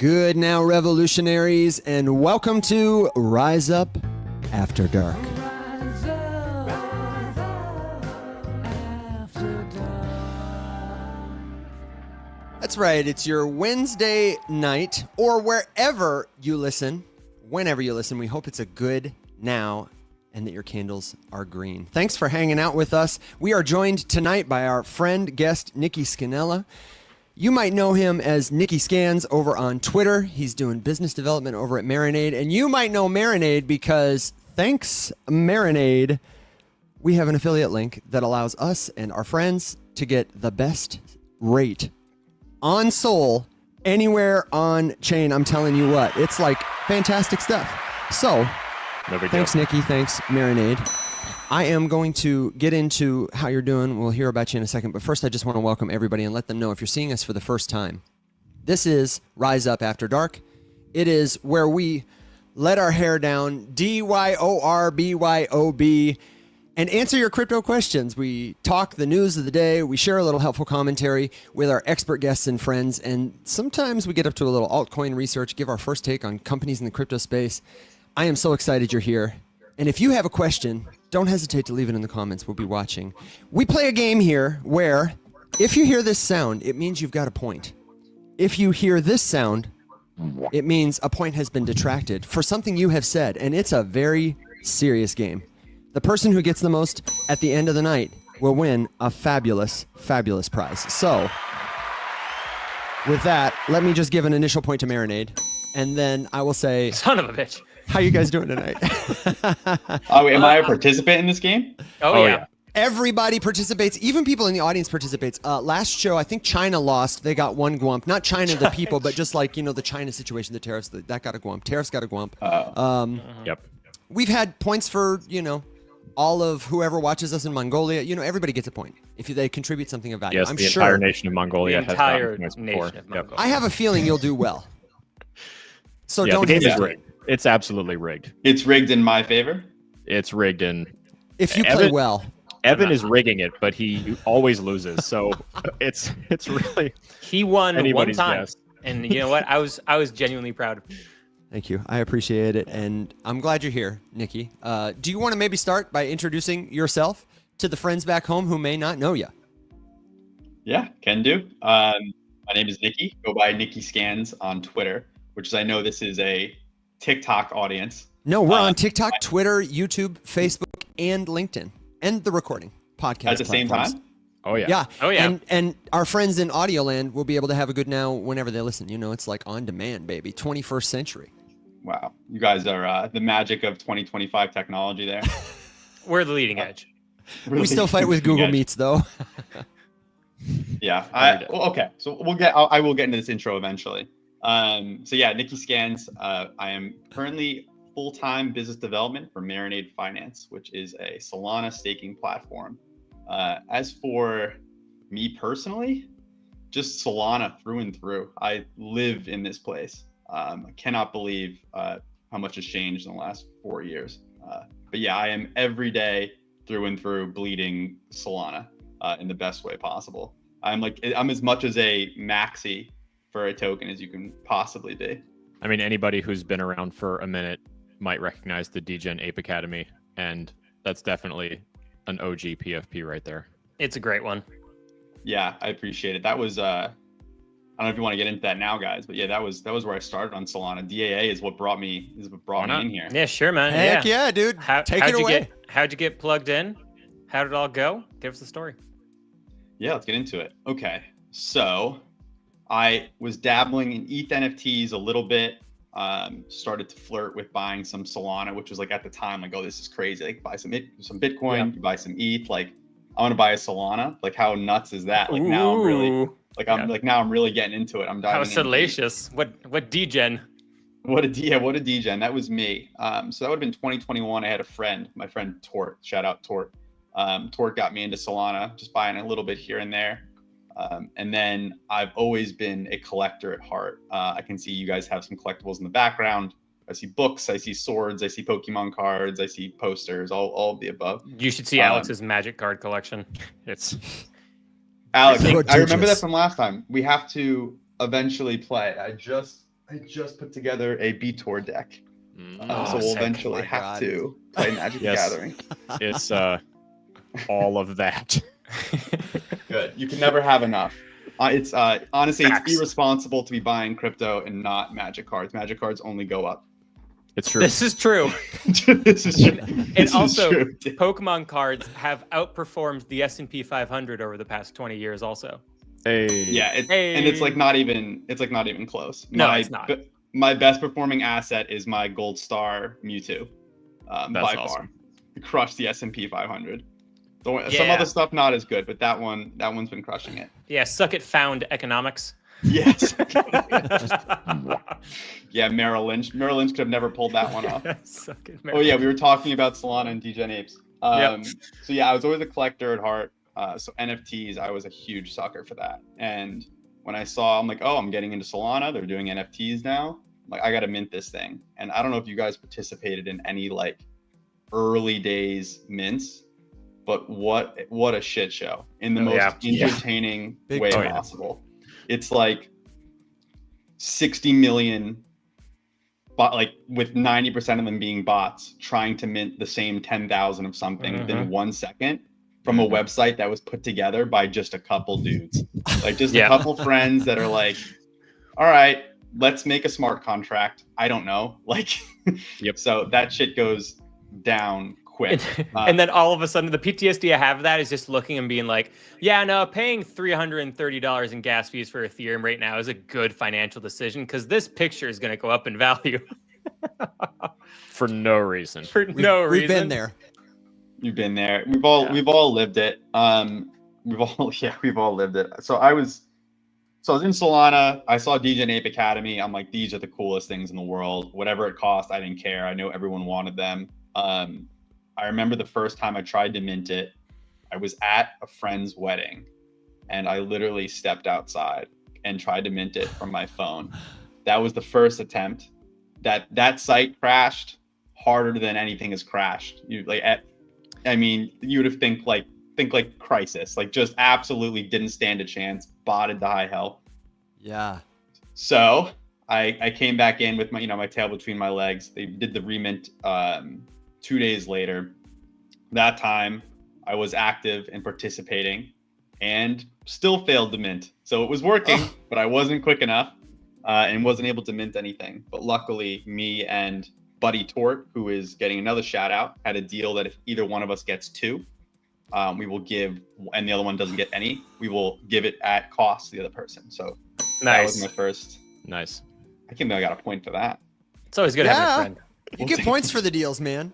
Good now, revolutionaries, and welcome to Rise Up After Dark. That's right, it's your Wednesday night, or wherever you listen, whenever you listen. We hope it's a good now and that your candles are green. Thanks for hanging out with us. We are joined tonight by our friend, guest, Nicky Scannella. You might know him as Nicky Scans over on Twitter. He's doing business development over at Marinade. And you might know Marinade because thanks, Marinade, we have an affiliate link that allows us and our friends to get the best rate on Sol anywhere on chain. I'm telling you what, it's like fantastic stuff. So, thanks, Nicky. Thanks, Marinade. I am going to get into how you're doing. We'll hear about you in a second. But first, I just want to welcome everybody and let them know if you're seeing us for the first time. This is Rise Up After Dark. It is where we let our hair down, DYORBYOB, and answer your crypto questions. We talk the news of the day. We share a little helpful commentary with our expert guests and friends. And sometimes we get up to a little altcoin research, give our first take on companies in the crypto space. I am so excited you're here. And if you have a question, don't hesitate to leave it in the comments. We'll be watching. We play a game here where if you hear this sound, it means you've got a point. If you hear this sound, it means a point has been detracted for something you have said. And it's a very serious game. The person who gets the most at the end of the night will win a fabulous, fabulous prize. So with that, let me just give an initial point to Marinade. And then I will say, son of a bitch. How you guys doing tonight? Oh, am I a participant in this game? Oh yeah. Everybody participates. Even people in the audience participates. Last show, I think China lost. They got one gwump. Not China, the people, but just like, the China situation, the tariffs, that got a gwump. Tariffs got a gwump. Yep. We've had points for, all of whoever watches us in Mongolia. Everybody gets a point if they contribute something of value. Yes, I'm the sure entire nation of Mongolia The entire has gotten points nation before. of Mongolia. I have a feeling you'll do well. So Yeah, don't the game is hesitate. rigged. It's absolutely rigged. It's rigged in my favor. It's rigged in. If you play well. Evan is rigging it, but he always loses. So it's really He won anybody's one time, guess. and you know what? I was genuinely proud of him. Thank you. I appreciate it. And I'm glad you're here, Nicky. Do you want to maybe start by introducing yourself to the friends back home who may not know you? Yeah, can do. My name is Nicky. Go by Nicky Scans on Twitter, which is, I know this is a TikTok audience. No, we're on TikTok, Twitter, YouTube, Facebook, and LinkedIn, and the recording podcast At the same platforms. time? Oh yeah. Yeah. Oh, yeah. And our friends in Audioland will be able to have a good now whenever they listen. It's like on demand, baby. 21st century. Wow. You guys are the magic of 2025 technology there. We're the leading edge. We still fight with Google Meet. Meets, though. Yeah. Okay. So I will get into this intro eventually. So yeah, Nicky Scans. I am currently full-time business development for Marinade Finance, which is a Solana staking platform. As for me personally, just Solana through and through. I live in this place. I cannot believe how much has changed in the last 4 years. But yeah, I am every day through and through bleeding Solana in the best way possible. I'm as much as a maxi for a token as you can possibly be. I mean, anybody who's been around for a minute might recognize the Degen Ape Academy, and that's definitely an OG PFP right there. It's a great one. Yeah, I appreciate it. That was I don't know if you want to get into that now, guys, but yeah, that was where I started on Solana. DAA is what brought me in here. Yeah, sure, man. Heck yeah, dude. Take it away. How'd you get plugged in? How did it all go? Give us the story. Yeah, let's get into it. Okay, so I was dabbling in ETH NFTs a little bit. Started to flirt with buying some Solana, which was like at the time, like, oh, this is crazy. Like, buy some Bitcoin, you buy some ETH. Like, I want to buy a Solana. Like, how nuts is that? Like, now I'm really, now I'm really getting into it. I'm diving. How salacious! What degen? What a degen. That was me. So that would have been 2021. I had a friend, my friend Tort. Shout out Tort. Tort got me into Solana, just buying a little bit here and there. And then I've always been a collector at heart. I can see you guys have some collectibles in the background. I see books, I see swords, I see Pokemon cards, I see posters, all of the above. You should see Alex's magic card collection. It's Alex, I remember that from last time. We have to eventually play. I just I just put together a B Tour deck. Oh, So we'll sick. eventually My have God. to play Magic the Yes. Gathering. It's all of that. Good. You can never have enough. It's honestly, Facts. it's irresponsible to be buying crypto and not Magic cards. Magic cards only go up. It's true. This is true. This is true. And This is also, true. Pokemon cards have outperformed the S&P 500 over the past 20 years. Also, Hey. Yeah, and it's like not even close. No, my, it's not. My best performing asset is my Gold Star Mewtwo, by awesome. far. It crushed the S&P 500. Some Yeah. other stuff not as good, but that one's been crushing it. yeah, suck it, found economics. Yes. Yeah, Merrill Lynch. Merrill Lynch could have never pulled that one off. Suck it, Oh yeah, we were talking about Solana and Degen Apes. Yep. So yeah, I was always a collector at heart. So NFTs, I was a huge sucker for that. And when I saw, I'm like, oh, I'm getting into Solana. They're doing NFTs now. I'm like, I got to mint this thing. And I don't know if you guys participated in any like early days mints, but what a shit show in the most entertaining Big way time. possible. It's like 60 million, like with 90% of them being bots trying to mint the same 10,000 of something within 1 second from a website that was put together by just a couple dudes, like just a couple friends that are like, all right, let's make a smart contract. I don't know. Like, so that shit goes down quick. And then all of a sudden, the PTSD I have of that is just looking and being like, yeah, no, paying $330 in gas fees for Ethereum right now is a good financial decision because this picture is going to go up in value. For no reason. For no reason. We've been there. You've been there. We've all lived it. We've all lived it. So I was in Solana. I saw Degen Ape Academy. I'm like, these are the coolest things in the world. Whatever it cost, I didn't care. I know everyone wanted them. I remember the first time I tried to mint it, I was at a friend's wedding and I literally stepped outside and tried to mint it from my phone. That was the first attempt. That site crashed harder than anything has crashed. You would have think like Crisis, like just absolutely didn't stand a chance, botted to high hell. Yeah. So I came back in with my tail between my legs. They did the remint 2 days later. That time I was active and participating and still failed to mint. So it was working, but I wasn't quick enough and wasn't able to mint anything. But luckily me and Buddy Tort, who is getting another shout out, had a deal that if either one of us gets 2, we will give, and the other one doesn't get any, we will give it at cost to the other person. So that was my first. Nice. I can't believe I got a point for that. It's always good to have a friend. You get points for the deals, man.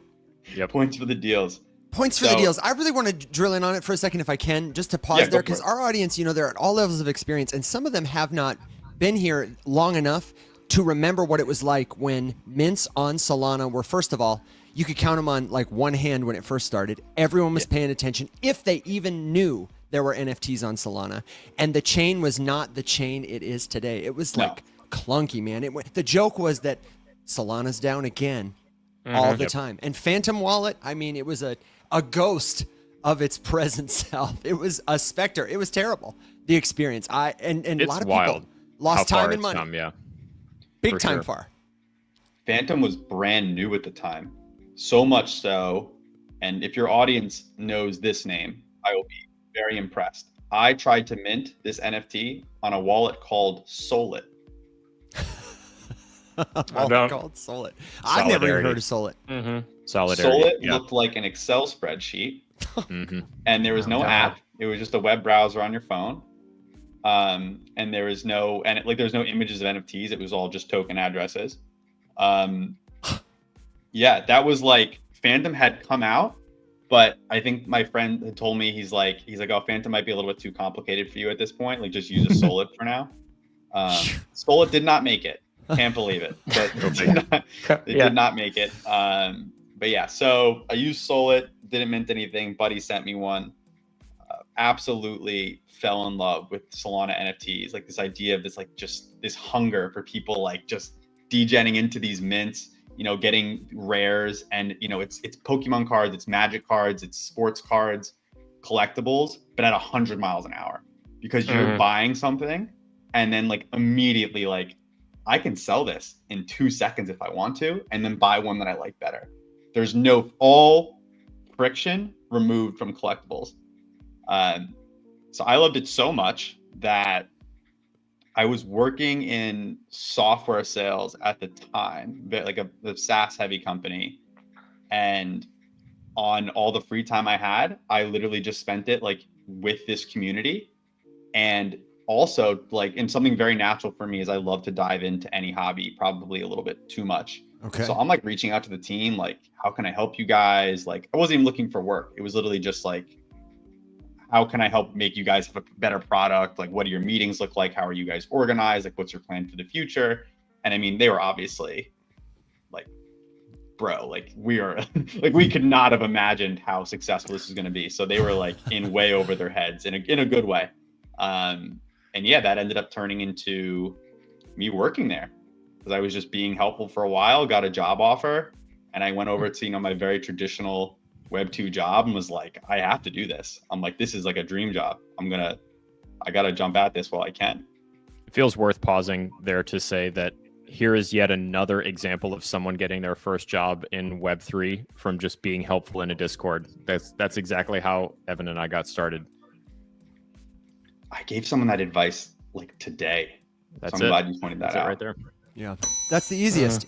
Yep. Points for the deals. Points for the deals. I really want to drill in on it for a second if I can, just to pause there, because our audience, they're at all levels of experience, and some of them have not been here long enough to remember what it was like when mints on Solana were, first of all, you could count them on like one hand when it first started. Everyone was paying attention, if they even knew there were NFTs on Solana. And the chain was not the chain it is today. It was like clunky, man. The joke was that Solana's down again all the time. And Phantom Wallet, it was a ghost of its present self. It was a specter. It was terrible, the experience. And a lot of people lost time and money. Big time far. Phantom was brand new at the time. So much so, and if your audience knows this name, I will be very impressed. I tried to mint this NFT on a wallet called Solid. Called Solid. I've never even heard of Solid. Solidarity. Solid looked like an Excel spreadsheet, and there was no app. It was just a web browser on your phone. And there was there's no images of NFTs. It was all just token addresses. That was like Phantom had come out, but I think my friend had told me he's like, oh, Phantom might be a little bit too complicated for you at this point. Like just use a Solid for now. Solid did not make it. Can't believe it, but it did not make it. But yeah, so I used Solid, didn't mint anything. Buddy sent me one. Absolutely fell in love with Solana NFTs, like this idea of this, like just this hunger for people, like just degenning into these mints, getting rares, and it's Pokemon cards, it's Magic cards, it's sports cards, collectibles, but at 100 miles an hour, because you're buying something and then like immediately like I can sell this in 2 seconds if I want to, and then buy one that I like better. There's all friction removed from collectibles. So I loved it so much that I was working in software sales at the time, like a SaaS heavy company. And on all the free time I had, I literally just spent it like with this community. And also like, and something very natural for me is I love to dive into any hobby, probably a little bit too much. Okay. So I'm like reaching out to the team, like, how can I help you guys? Like, I wasn't even looking for work. It was literally just like, how can I help make you guys have a better product? Like, what do your meetings look like? How are you guys organized? Like, what's your plan for the future? And I mean, they were obviously like, bro, like we are like, we could not have imagined how successful this is going to be. So they were like in way over their heads in a good way. And yeah, that ended up turning into me working there because I was just being helpful for a while, got a job offer, and I went over to, my very traditional Web 2 job and was like, I have to do this. I'm like, this is like a dream job. I got to jump at this while I can. It feels worth pausing there to say that here is yet another example of someone getting their first job in Web3 from just being helpful in a Discord. That's exactly how Evan and I got started. I gave someone that advice like today. That's so I'm it. glad you pointed that out. Right there. Yeah. That's the easiest.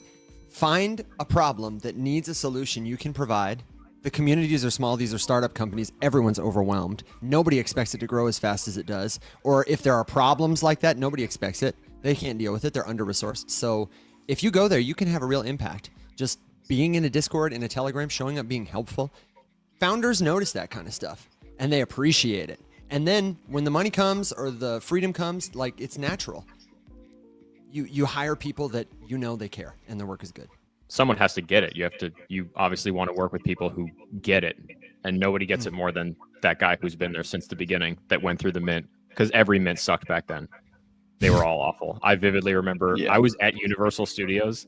Find a problem that needs a solution you can provide. The communities are small. These are startup companies. Everyone's overwhelmed. Nobody expects it to grow as fast as it does. Or if there are problems like that, nobody expects it. They can't deal with it. They're under-resourced. So if you go there, you can have a real impact. Just being in a Discord, in a Telegram, showing up, being helpful. Founders notice that kind of stuff, and they appreciate it. And then when the money comes or the freedom comes, like, it's natural. You hire people that they care and their work is good. Someone has to get it. You obviously want to work with people who get it, and nobody gets it more than that guy who's been there since the beginning, that went through the mint, because every mint sucked back then. They were all awful. I vividly remember I was at Universal Studios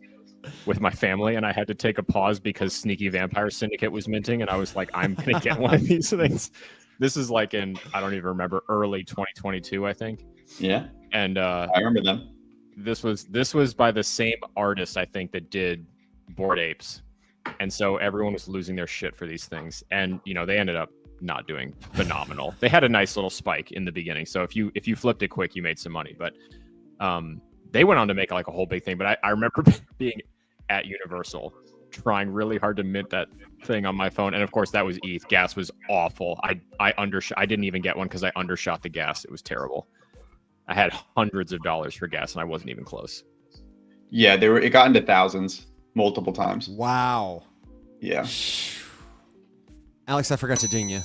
with my family, and I had to take a pause because Sneaky Vampire Syndicate was minting, and I was like, I'm going to get one of these things. This is like in, I don't even remember, early 2022, I think. Yeah. And I remember them. This was by the same artist, I think, that did Bored Apes. And so everyone was losing their shit for these things. And, they ended up not doing phenomenal. They had a nice little spike in the beginning. So if you flipped it quick, you made some money. But they went on to make like a whole big thing. But I remember being at Universal trying really hard to mint that thing on my phone. And of course that was ETH. Gas was awful. I didn't even get one because I undershot the gas. It was terrible. I had hundreds of dollars for gas and I wasn't even close. Yeah, it got into thousands multiple times. Wow. Yeah. Alex, I forgot to ding you.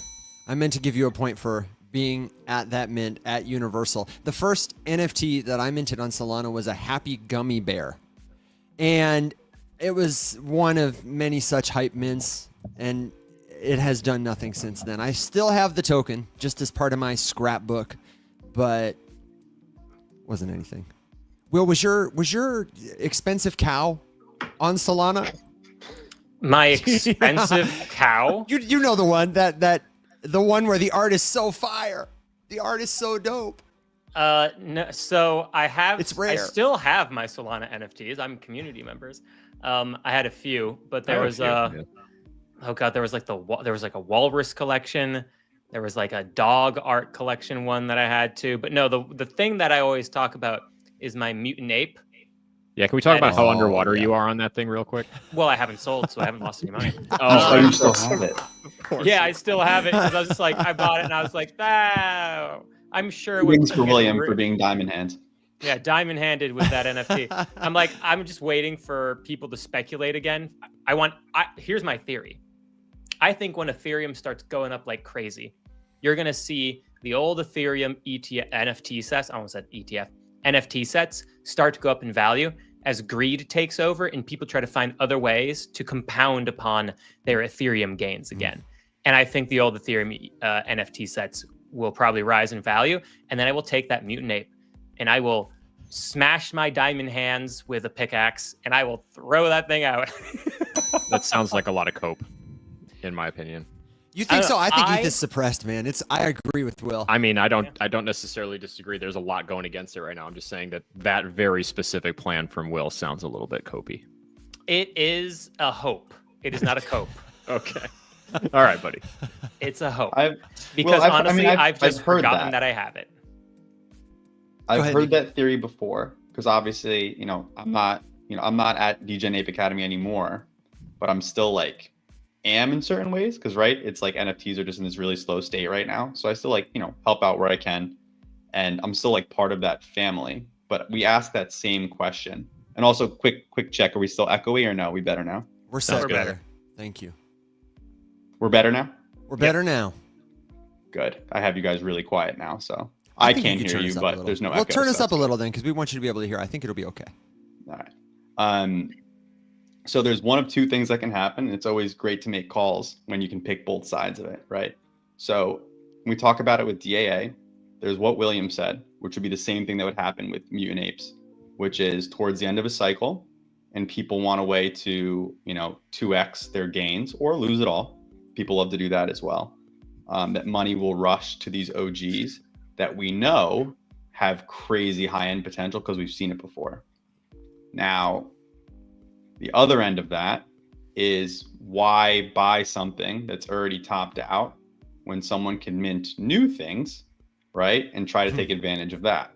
I meant to give you a point for being at that mint at Universal. The first NFT that I minted on Solana was a happy gummy bear. And it was one of many such hype mints, and it has done nothing since then. I still have the token just as part of my scrapbook, but wasn't anything. Will, was your expensive cow on Solana? My expensive cow? You know the one that the one where the art is so fire, the art is so dope. No, so I have. It's rare. I still have my Solana NFTs. I'm community members. I had a few, but there was oh god, there was like a walrus collection. There was like a dog art collection one that I had too. But no, the thing that I always talk about is my mutant ape. Yeah, can we talk about how underwater you are on that thing real quick? Well, I haven't sold, so I haven't lost any money. Oh, you still have it. Yeah, I still have it because I was just like, I bought it and I was like, I'm sure. Wings for William for being diamond hands. Yeah, diamond handed with that NFT. I'm just waiting for people to speculate again. Here's my theory. I think when Ethereum starts going up like crazy, you're going to see the old Ethereum ETF, NFT sets, I almost said ETF, NFT sets start to go up in value as greed takes over and people try to find other ways to compound upon their Ethereum gains again. And I think the old Ethereum NFT sets will probably rise in value. And then I will take that mutant ape and I will smash my diamond hands with a pickaxe and I will throw that thing out. That sounds like a lot of cope, in my opinion. You think so? I think ETH is suppressed, man. I agree with Will. I mean, I don't necessarily disagree. There's a lot going against it right now. I'm just saying that very specific plan from Will sounds a little bit copey. It is a hope. It is not a cope. Okay. All right, buddy. It's a hope. Because honestly, I've just heard forgotten that I have it. I've heard that theory before, because obviously, I'm not at Degen Ape Academy anymore, but I'm still like am in certain ways, because it's like NFTs are just in this really slow state right now. So I still help out where I can, and I'm still like part of that family. But we ask that same question. And also, quick check: are we still echoey or no? We better now? We're set. Better. Thank you. We're better now. We're better now. Good. I have you guys really quiet now, so I can't hear you, but there's no echo. Well, turn us up a little then, because we want you to be able to hear. I think it'll be okay. All right. So there's one of two things that can happen. It's always great to make calls when you can pick both sides of it, right? So when we talk about it with DAA, there's what William said, which would be the same thing that would happen with mutant apes, which is towards the end of a cycle, and people want a way to, 2x their gains or lose it all. People love to do that as well. That money will rush to these OGs that we know have crazy high-end potential because we've seen it before. Now, the other end of that is why buy something that's already topped out when someone can mint new things, right? And try to take advantage of that.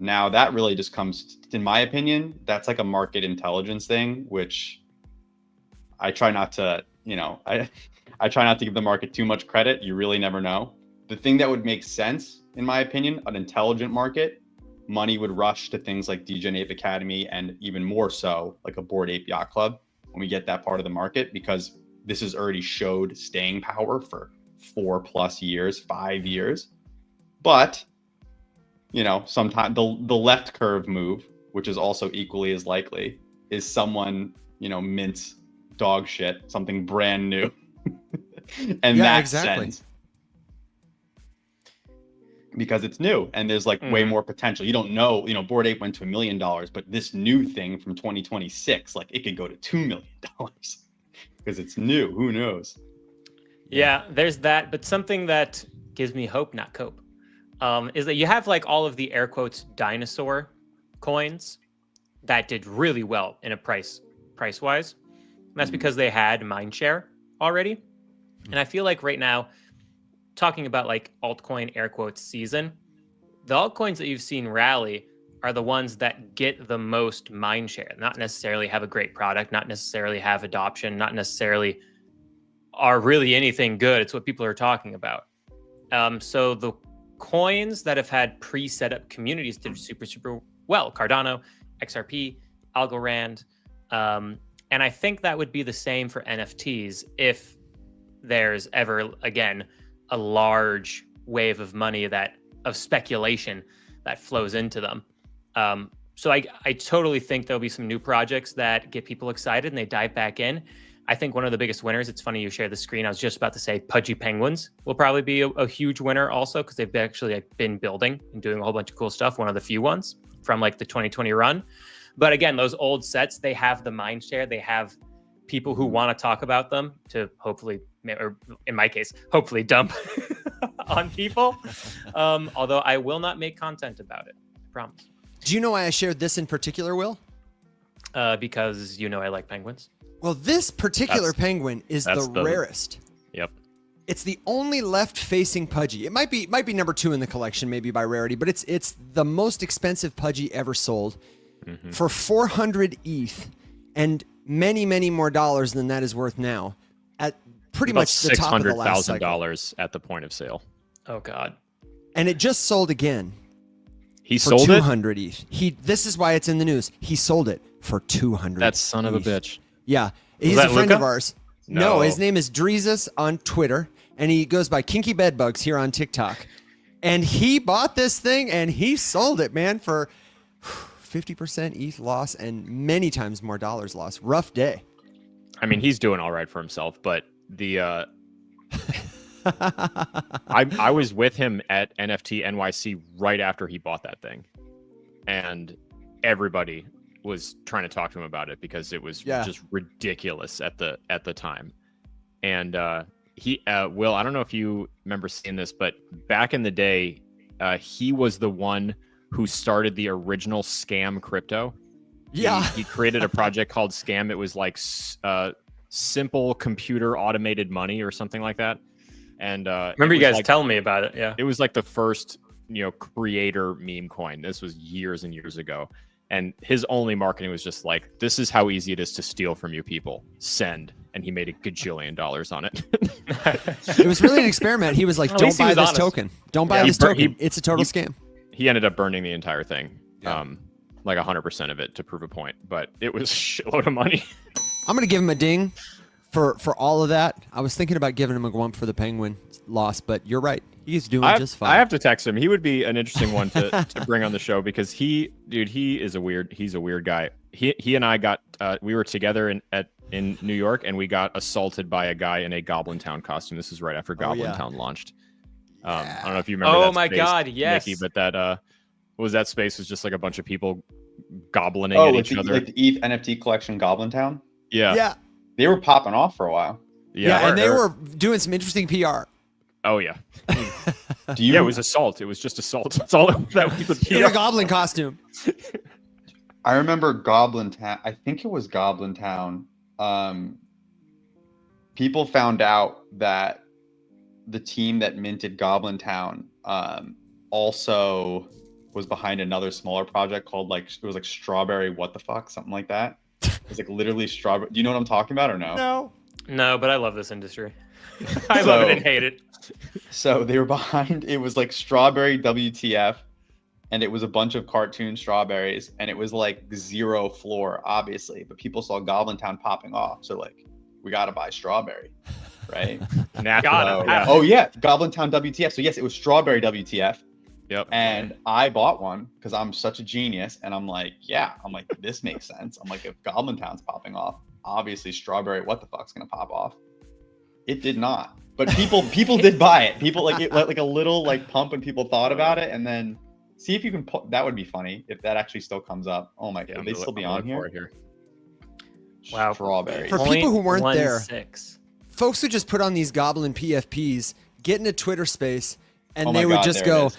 Now, that really just comes, in my opinion, that's like a market intelligence thing, which I try not to, I try not to give the market too much credit. You really never know. The thing that would make sense, in my opinion, an intelligent market, money would rush to things like Degen Ape Academy, and even more so like a Bored Ape Yacht Club when we get that part of the market, because this has already showed staying power for 4+ years, 5 years. But, sometimes the left curve move, which is also equally as likely, is someone, mints dog shit, something brand new. And sense. Because it's new and there's way more potential. You don't know, Bored Ape went to $1 million, but this new thing from 2026, it could go to $2 million because it's new. Who knows? Yeah, there's that. But something that gives me hope, not cope, is that you have all of the air quotes dinosaur coins that did really well in a price wise. And that's because they had mindshare already. And I feel like right now, talking about altcoin air quotes season, the altcoins that you've seen rally are the ones that get the most mind share, not necessarily have a great product, not necessarily have adoption, not necessarily are really anything good. It's what people are talking about. So the coins that have had pre-set up communities did super, super well. Cardano, XRP, Algorand. And I think that would be the same for NFTs if there's ever, again, a large wave of money of speculation that flows into them. So I totally think there'll be some new projects that get people excited and they dive back in. I think one of the biggest winners, it's funny you share the screen, I was just about to say Pudgy Penguins will probably be a huge winner also, because they've actually been building and doing a whole bunch of cool stuff. One of the few ones from the 2020 run. But again, those old sets, they have the mind share. They have people who want to talk about them to hopefully, or in my case, hopefully dump on people. Although I will not make content about it, I promise. Do you know why I shared this in particular, Will? Because I like penguins. Well, this particular penguin is the rarest. Yep. It's the only left-facing Pudgy. It might be number 2 in the collection, maybe by rarity, but it's the most expensive Pudgy ever sold for 400 ETH, and many, many more dollars than that is worth now. At pretty much the top of the last cycle. $600,000 at the point of sale. Oh God! And it just sold again. He for sold 200 ETH. This is why it's in the news. He sold it for 200. That son of a bitch. Yeah, he's a friend of ours. No, his name is Dreezus on Twitter, and he goes by Kinky Bedbugs here on TikTok. And he bought this thing and he sold it, man, for 50% ETH loss and many times more dollars loss. Rough day. I mean, he's doing all right for himself, but the I was with him at NFT NYC right after he bought that thing, and everybody was trying to talk to him about it because it was just ridiculous at the time. And Will, I don't know if you remember seeing this, but back in the day, he was the one who started the original scam crypto. Yeah. He created a project called Scam. It was like simple computer automated money or something like that. And remember you guys telling me about it. Yeah. It was like the first, creator meme coin. This was years and years ago. And his only marketing was just like, this is how easy it is to steal from you people. Send. And he made $1 gajillion on it. It was really an experiment. He was like, don't buy this token. Don't buy this token. It's a total scam. He ended up burning the entire thing. Yeah. Like 100% of it to prove a point. But it was a shitload of money. I'm going to give him a ding for all of that. I was thinking about giving him a Gwump for the Penguin loss, but you're right. He's doing just fine. I have to text him. He would be an interesting one to bring on the show because he's a weird guy. He and I got we were together in New York and we got assaulted by a guy in a Goblintown costume. This is right after Goblintown launched. I don't know if you remember. Oh my God, yes, Nicky, but that that space was just like a bunch of people goblining at each other. Like the ETH NFT collection Goblintown. Yeah. They were popping off for a while. Yeah, and they were doing some interesting PR. Oh yeah. It was assault. It was just assault. That's all that was the PR. In a goblin costume. I remember Goblintown. I think it was Goblintown. People found out that the team that minted Goblintown also was behind another smaller project called it was like Strawberry what the fuck, something like that. It was like literally strawberry. Do you know what I'm talking about or no? No, but I love this industry. I love it and hate it. So they were behind, it was like Strawberry WTF, and it was a bunch of cartoon strawberries, and it was like zero floor, obviously, but people saw Goblintown popping off. So like, we got to buy Strawberry, right? Oh yeah, Goblintown WTF. So yes, it was Strawberry WTF. Yep. And I bought one because I'm such a genius, and I'm like, this makes sense. I'm like, if Goblintown's popping off, obviously Strawberry what the fuck's gonna pop off. It did not, but people did buy it. People like it like a little like pump, and people thought about it, and then see if you can put. That would be funny if that actually still comes up. Oh my God, they still be on here. Wow, Strawberry. For people who weren't there, 6. folks who just put on these goblin PFPs, get in a Twitter space, and they would just go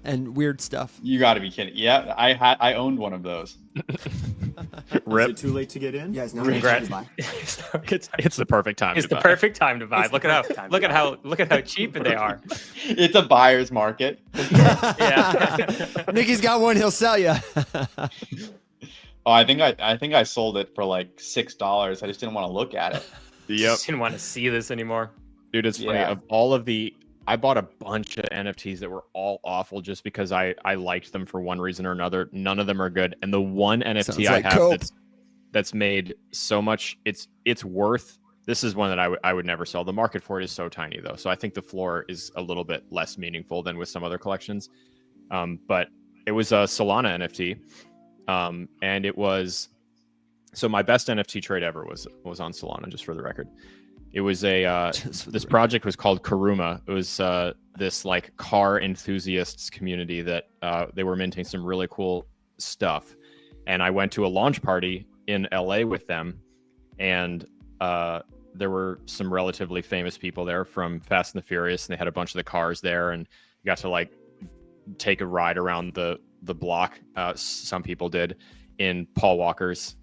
and weird stuff. You got to be kidding! Yeah, I owned one of those. Rip. Is it too late to get in? Yes, no. It's the perfect time. It's the perfect time to buy. Look at how cheap they are. It's a buyer's market. Yeah. Nicky's got one. He'll sell you. Oh, I think I sold it for like $6. I just didn't want to look at it. Yep. Just didn't want to see this anymore. Dude, it's funny. Of all of I bought a bunch of NFTs that were all awful just because I liked them for one reason or another. None of them are good. And the one NFT I have that's made so much, it's worth. This is one that I would never sell. The market for it is so tiny though. So I think the floor is a little bit less meaningful than with some other collections. But it was a Solana NFT. And it was, so my best NFT trade ever was on Solana, just for the record. It was this project was called Karuma. It was this like car enthusiasts community that they were minting some really cool stuff. And I went to a launch party in LA with them, and there were some relatively famous people there from Fast and the Furious, and they had a bunch of the cars there, and you got to like take a ride around the block. Some people did in Paul Walker's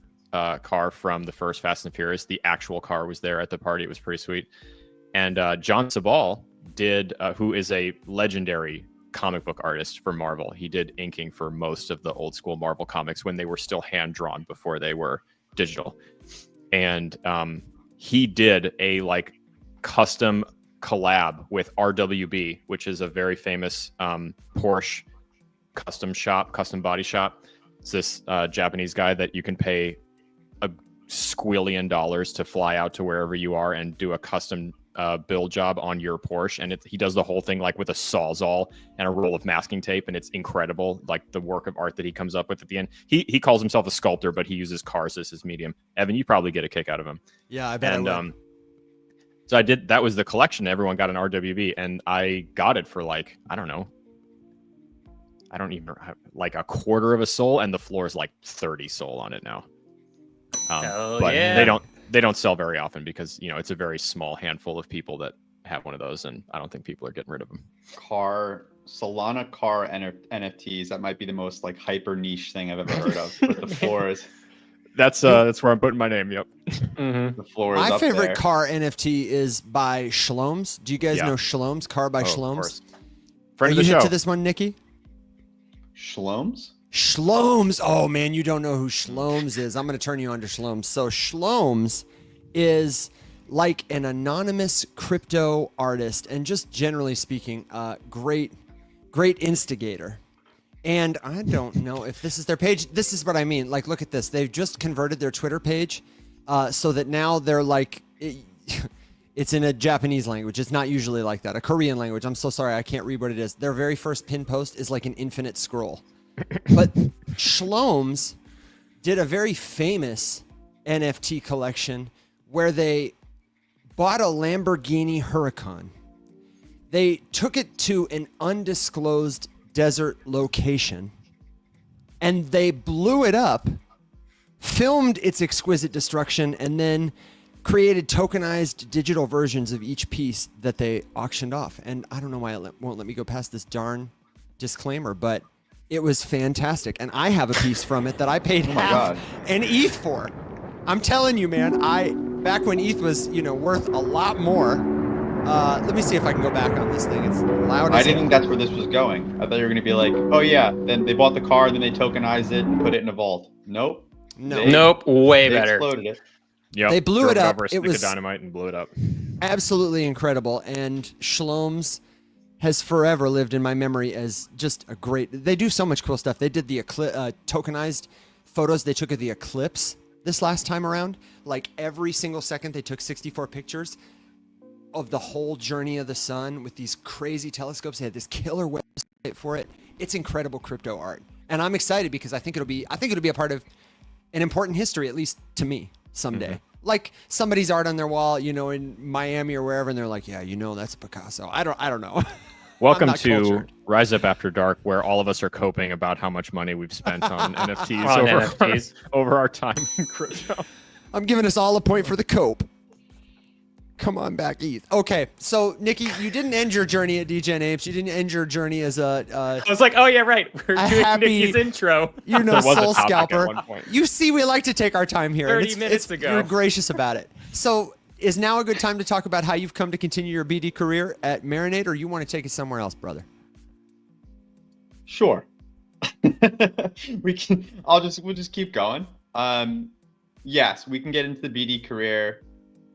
car from the first Fast and Furious. The actual car was there at the party. It was pretty sweet. And John Sabal did, who is a legendary comic book artist for Marvel. He did inking for most of the old school Marvel comics when they were still hand drawn before they were digital. And he did a like custom collab with RWB, which is a very famous Porsche custom body shop. It's this Japanese guy that you can pay $1 squillion to fly out to wherever you are and do a custom build job on your Porsche. And he does the whole thing like with a Sawzall and a roll of masking tape, and it's incredible, like the work of art that he comes up with at the end. He calls himself a sculptor, but he uses cars as his medium. Evan, you probably get a kick out of him. Yeah, I bet. And so I did. That was the collection. Everyone got an RWB, and I got it for like, I don't even like a quarter of a soul, and the floor is like 30 soul on it now. But they don't sell very often because, you know, it's a very small handful of people that have one of those, and I don't think people are getting rid of them. Solana car NFTs. That might be the most like hyper niche thing I've ever heard of. But the floors. That's where I'm putting my name. Yep. The floor is My up favorite there. car NFT is by Shloms. Do you guys know Shloms? Car by Of Shloms. course. Are Friend of you the hip show. to this one, Nicky? Shloms? Shloms. Oh man, you don't know who Shloms is. I'm going to turn you on to Shloms. So Shloms is like an anonymous crypto artist, and just generally speaking, great instigator. And I don't know if this is their page. This is what I mean. Like, look at this. They've just converted their Twitter page so that now they're like, it's in a Japanese language. It's not usually like that. A Korean language. I'm so sorry. I can't read what it is. Their very first pin post is like an infinite scroll. But Shloms did a very famous NFT collection where they bought a Lamborghini Huracan. They took it to an undisclosed desert location and they blew it up, filmed its exquisite destruction, and then created tokenized digital versions of each piece that they auctioned off. And I don't know why it won't let me go past this darn disclaimer, but it was fantastic. And I have a piece from it that I paid half an ETH for. I'm telling you, man, back when ETH was, worth a lot more. Let me see if I can go back on this thing. It's loud as I didn't think that's where this was going. I thought you were going to be like, oh yeah, then they bought the car, then they tokenized it and put it in a vault. Nope. Nope. Way They better. exploded it. Yep. They blew it up. Over a It stick was of dynamite and blew it up. absolutely incredible. And Shloms has forever lived in my memory as just a great. They do so much cool stuff. They did the tokenized photos they took of the eclipse this last time around. Like every single second, they took 64 pictures of the whole journey of the sun with these crazy telescopes. They had this killer website for it. It's incredible crypto art, and I'm excited because I think it'll be a part of an important history, at least to me, someday. Mm-hmm. Like somebody's art on their wall, in Miami or wherever, and they're like, "Yeah, that's a Picasso." I don't know. Welcome not to cultured. Rise Up After Dark, where all of us are coping about how much money we've spent on NFTs, On over, NFTs. over our time in crypto. I'm giving us all a point for the cope. Come on back, ETH. Okay, so Nicky, you didn't end your journey at Degen Apes. You didn't end your journey as a I was like, oh yeah, right. We're A doing happy- Nicky's intro. There was a soul topic at scalper. one point. You see, we like to take our time here. 30 minutes ago. You're gracious about it. So, is now a good time to talk about how you've come to continue your BD career at Marinade, or you want to take it somewhere else, brother? Sure. We'll just keep going. Yes, we can get into the BD career.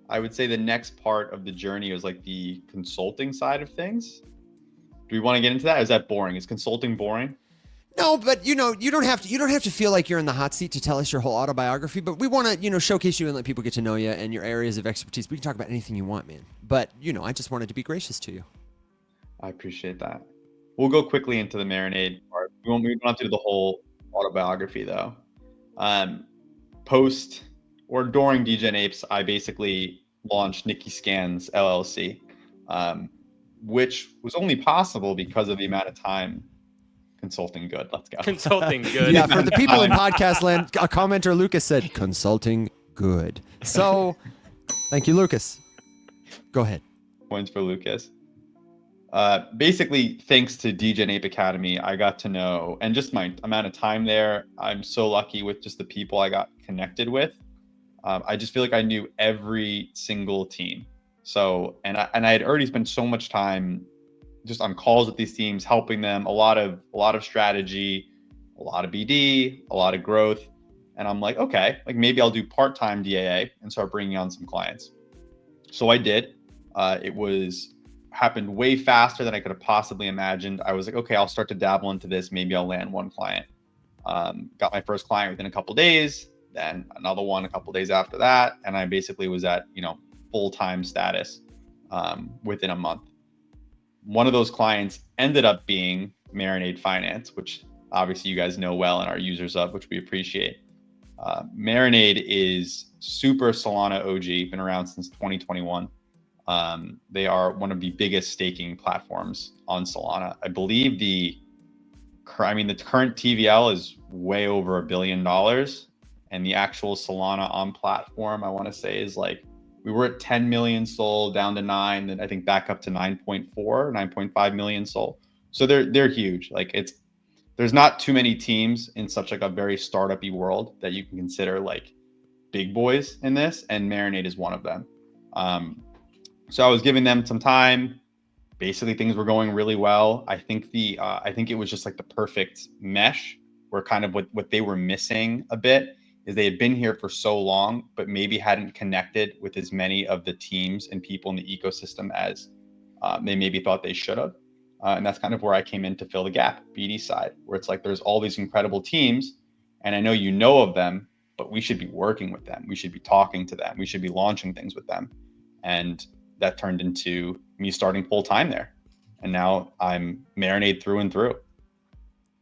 I would say the next part of the journey is like the consulting side of things. Do we want to get into that? Or is that boring? Is consulting boring? No, but you don't have to feel like you're in the hot seat to tell us your whole autobiography, but we want to, showcase you and let people get to know you and your areas of expertise. We can talk about anything you want, man. But, I just wanted to be gracious to you. I appreciate that. We'll go quickly into the Marinade part. We don't have to do the whole autobiography though. Post or during Degen Apes, I basically launched Nicky Scans LLC, which was only possible because of the amount of time consulting good. Let's go. Consulting good. Yeah, for the people in podcast land, a commenter, Lucas, said, consulting good. So, thank you, Lucas. Go ahead. Points for Lucas. Basically, thanks to Degen Ape Academy, I got to know, and just my amount of time there, I'm so lucky with just the people I got connected with. I just feel like I knew every single team. So, and I had already spent so much time just on calls with these teams, helping them, a lot of strategy, a lot of BD, a lot of growth. And I'm like, okay, like maybe I'll do part-time DAA and start bringing on some clients. So I did. It happened way faster than I could have possibly imagined. I was like, okay, I'll start to dabble into this. Maybe I'll land one client. Got my first client within a couple days, then another one a couple days after that. And I basically was at, full-time status within a month. One of those clients ended up being Marinade Finance, which obviously you guys know well and are users of, which we appreciate. Marinade is super Solana OG, been around since 2021. They are one of the biggest staking platforms on Solana. I believe the current TVL is way over $1 billion, and the actual Solana on platform, I want to say is like, we were at 10 million SOL, down to 9, and I think back up to 9.4, 9.5 million SOL. So they're huge. Like there's not too many teams in such like a very startup-y world that you can consider like big boys in this, and Marinade is one of them. So I was giving them some time. Basically, things were going really well. I think it was just like the perfect mesh, where kind of what they were missing a bit is they had been here for so long, but maybe hadn't connected with as many of the teams and people in the ecosystem as they maybe thought they should have. And that's kind of where I came in to fill the gap, BD side, where it's like there's all these incredible teams, and I know you know of them, but we should be working with them. We should be talking to them. We should be launching things with them. And that turned into me starting full time there. And now I'm Marinade through and through.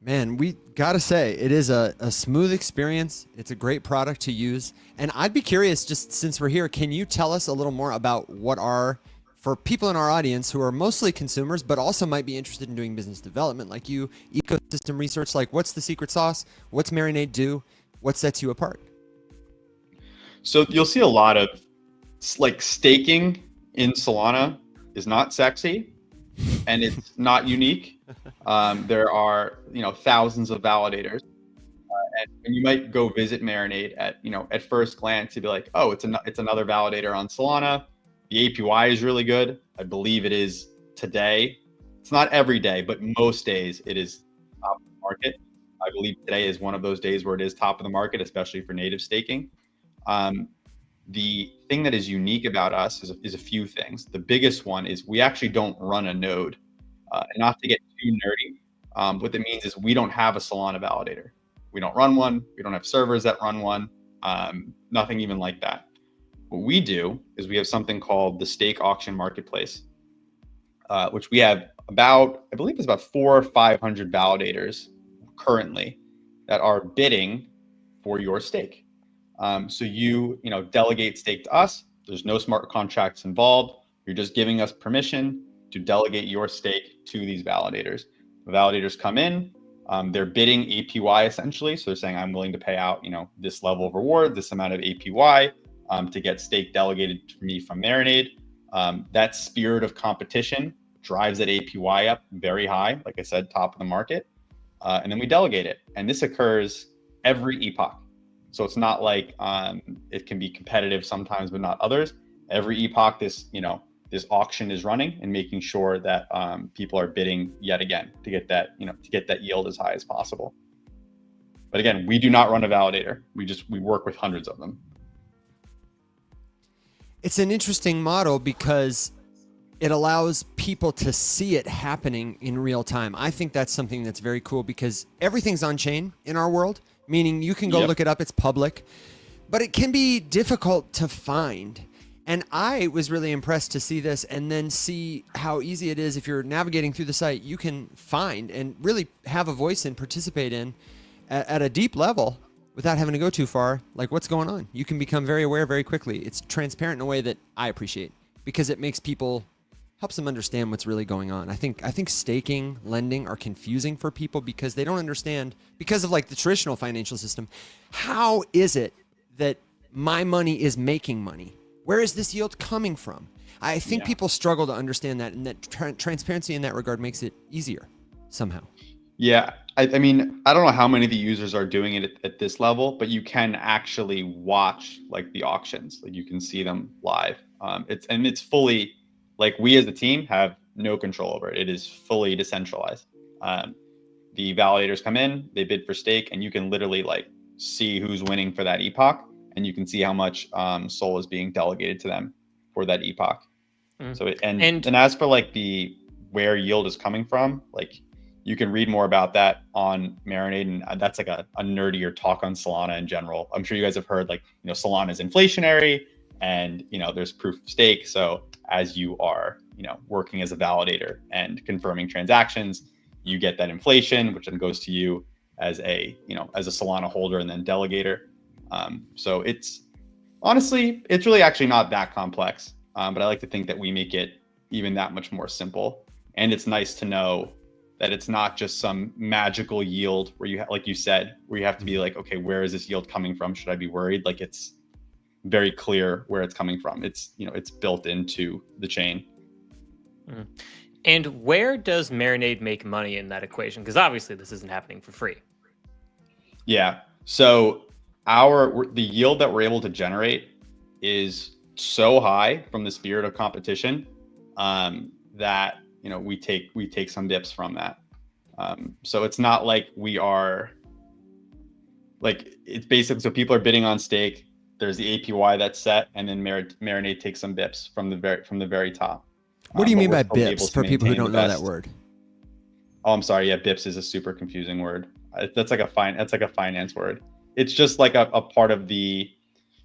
Man, we got to say, it is a smooth experience. It's a great product to use. And I'd be curious, just since we're here, can you tell us a little more about what are, for people in our audience who are mostly consumers, but also might be interested in doing business development like you, ecosystem research, like what's the secret sauce? What's Marinade do? What sets you apart? So you'll see a lot of like staking in Solana is not sexy and it's not unique. There are, thousands of validators, and you might go visit Marinade at first glance to be like, oh, it's another validator on Solana. The APY is really good. I believe it is today. It's not every day, but most days it is top of the market. I believe today is one of those days where it is top of the market, especially for native staking. The thing that is unique about us is a few things. The biggest one is we actually don't run a node. And not to get too nerdy, what that means is we don't have a Solana validator. We don't run one. We don't have servers that run one. Nothing even like that. What we do is we have something called the Stake Auction Marketplace, which we have about, I believe it's about 400 or 500 validators currently that are bidding for your stake. So you delegate stake to us. There's no smart contracts involved. You're just giving us permission to delegate your stake to these validators. The validators come in, they're bidding APY essentially. So they're saying, I'm willing to pay out, this level of reward, this amount of APY to get stake delegated to me from Marinade. That spirit of competition drives that APY up very high. Like I said, top of the market. And then we delegate it. And this occurs every epoch. So it's not like it can be competitive sometimes, but not others. Every epoch, this auction is running and making sure that people are bidding yet again to get that yield as high as possible. But again, we do not run a validator. We work with hundreds of them. It's an interesting model because it allows people to see it happening in real time. I think that's something that's very cool because everything's on chain in our world, meaning you can go look it up, it's public, but it can be difficult to find. And I was really impressed to see this and then see how easy it is. If you're navigating through the site, you can find and really have a voice and participate in at a deep level without having to go too far, like what's going on. You can become very aware very quickly. It's transparent in a way that I appreciate because it makes people, helps them understand what's really going on. I think staking, lending are confusing for people because they don't understand, because of like the traditional financial system. How is it that my money is making money? Where is this yield coming from? I think people struggle to understand that, and that transparency in that regard makes it easier somehow. Yeah, I mean, I don't know how many of the users are doing it at this level, but you can actually watch like the auctions, like you can see them live. It's fully, like we as a team have no control over it. It is fully decentralized. The validators come in, they bid for stake, and you can literally like see who's winning for that epoch. And you can see how much SOL is being delegated to them for that epoch. So and as for like the where yield is coming from, like you can read more about that on Marinade, and that's like a nerdier talk on Solana in general. I'm sure you guys have heard like Solana is inflationary, and there's proof of stake. So as you are working as a validator and confirming transactions, you get that inflation, which then goes to you as a as a Solana holder and then delegator. So it's really actually not that complex, but I like to think that we make it even that much more simple. And it's nice to know that it's not just some magical yield where you, like you said, where you have to be like, okay, where is this yield coming from? Should I be worried? Like, it's very clear where it's coming from. It's, you know, it's built into the chain. Mm. And where does Marinade make money in that equation? Because obviously this isn't happening for free. Yeah. So the yield that we're able to generate is so high from the spirit of competition that, you know, we take some dips from that. So it's not like we are like, it's basically, so people are bidding on stake. There's the APY that's set, and then Marinade takes some bips from the very top. What do you mean by we're still able bips to for people who maintain don't the know that best. word? Oh, I'm sorry. Yeah, bips is a super confusing word. That's like a finance word. It's just like a part of the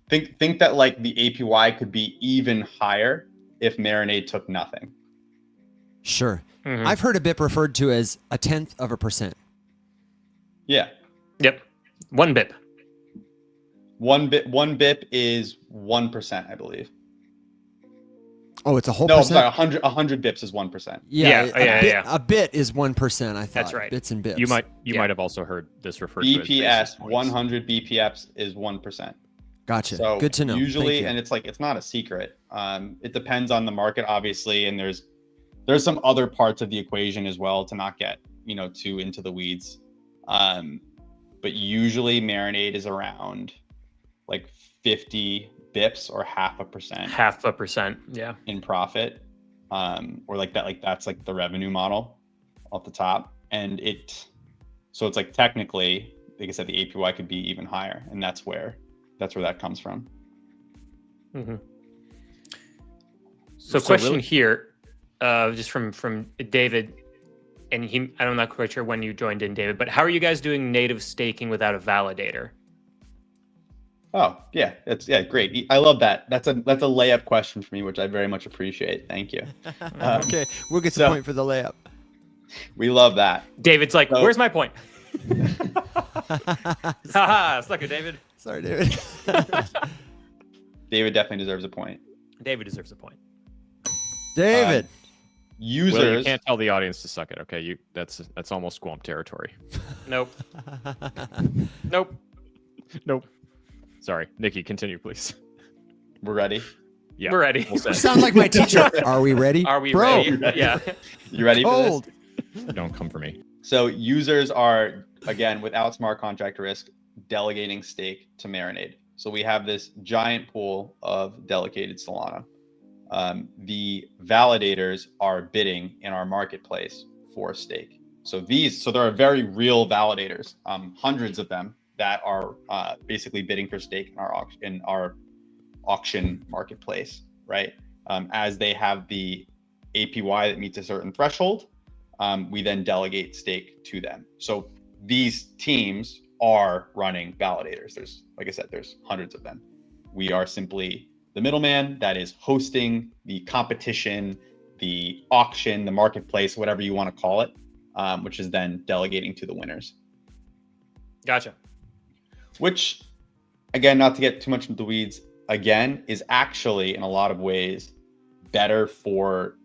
think that like the APY could be even higher if Marinade took nothing. Sure. I've heard a bip referred to as 0.1%. Yeah. Yep. 1 bip. One bip is 1%, I believe. Oh, it's a whole No, I'm percent? sorry, 100 bips is 1%. Yeah, a bit is 1%, I thought. That's right. Bits and bips. You might have also heard this referred to as BPS, basis points. 100 BPS is 1%. Gotcha. So Good to know. Usually, Thank you. and it's like, it's not a secret. It depends on the market, obviously, and there's some other parts of the equation as well, to not get, you know, too into the weeds. But usually Marinade is around like 50 bips or 0.5%. 0.5%. Yeah. In profit, or like that, like that's like the revenue model off the top. And so it's like, technically, like I said, the APY could be even higher, and that's where that comes from. Mm-hmm. So question here, just from David, and I'm not quite sure when you joined in, David, but how are you guys doing native staking without a validator? Oh yeah, great. I love that. That's a layup question for me, which I very much appreciate. Thank you. Okay, we'll get the point for the layup. We love that. David's like, where's my point? Haha, sucker, David. Sorry, David. David definitely deserves a point. David deserves a point. David. Users. Will, you can't tell the audience to suck it. Okay, that's almost Squamp territory. Nope. Nope. Nope. Sorry, Nicky, continue, please. We're ready. Yeah, we're ready. You sound like my teacher. Are we ready? Are we Bro. ready? Yeah. You ready for this? Don't come for me. So users are, again, without smart contract risk, delegating stake to Marinade. So we have this giant pool of delegated Solana. The validators are bidding in our marketplace for stake. So there are very real validators, hundreds of them, that are basically bidding for stake in our auction marketplace, right? As they have the APY that meets a certain threshold, we then delegate stake to them. So these teams are running validators. There's, like I said, there's hundreds of them. We are simply the middleman that is hosting the competition, the auction, the marketplace, whatever you want to call it, which is then delegating to the winners. Gotcha. Which, again, not to get too much into the weeds, again, is actually in a lot of ways better for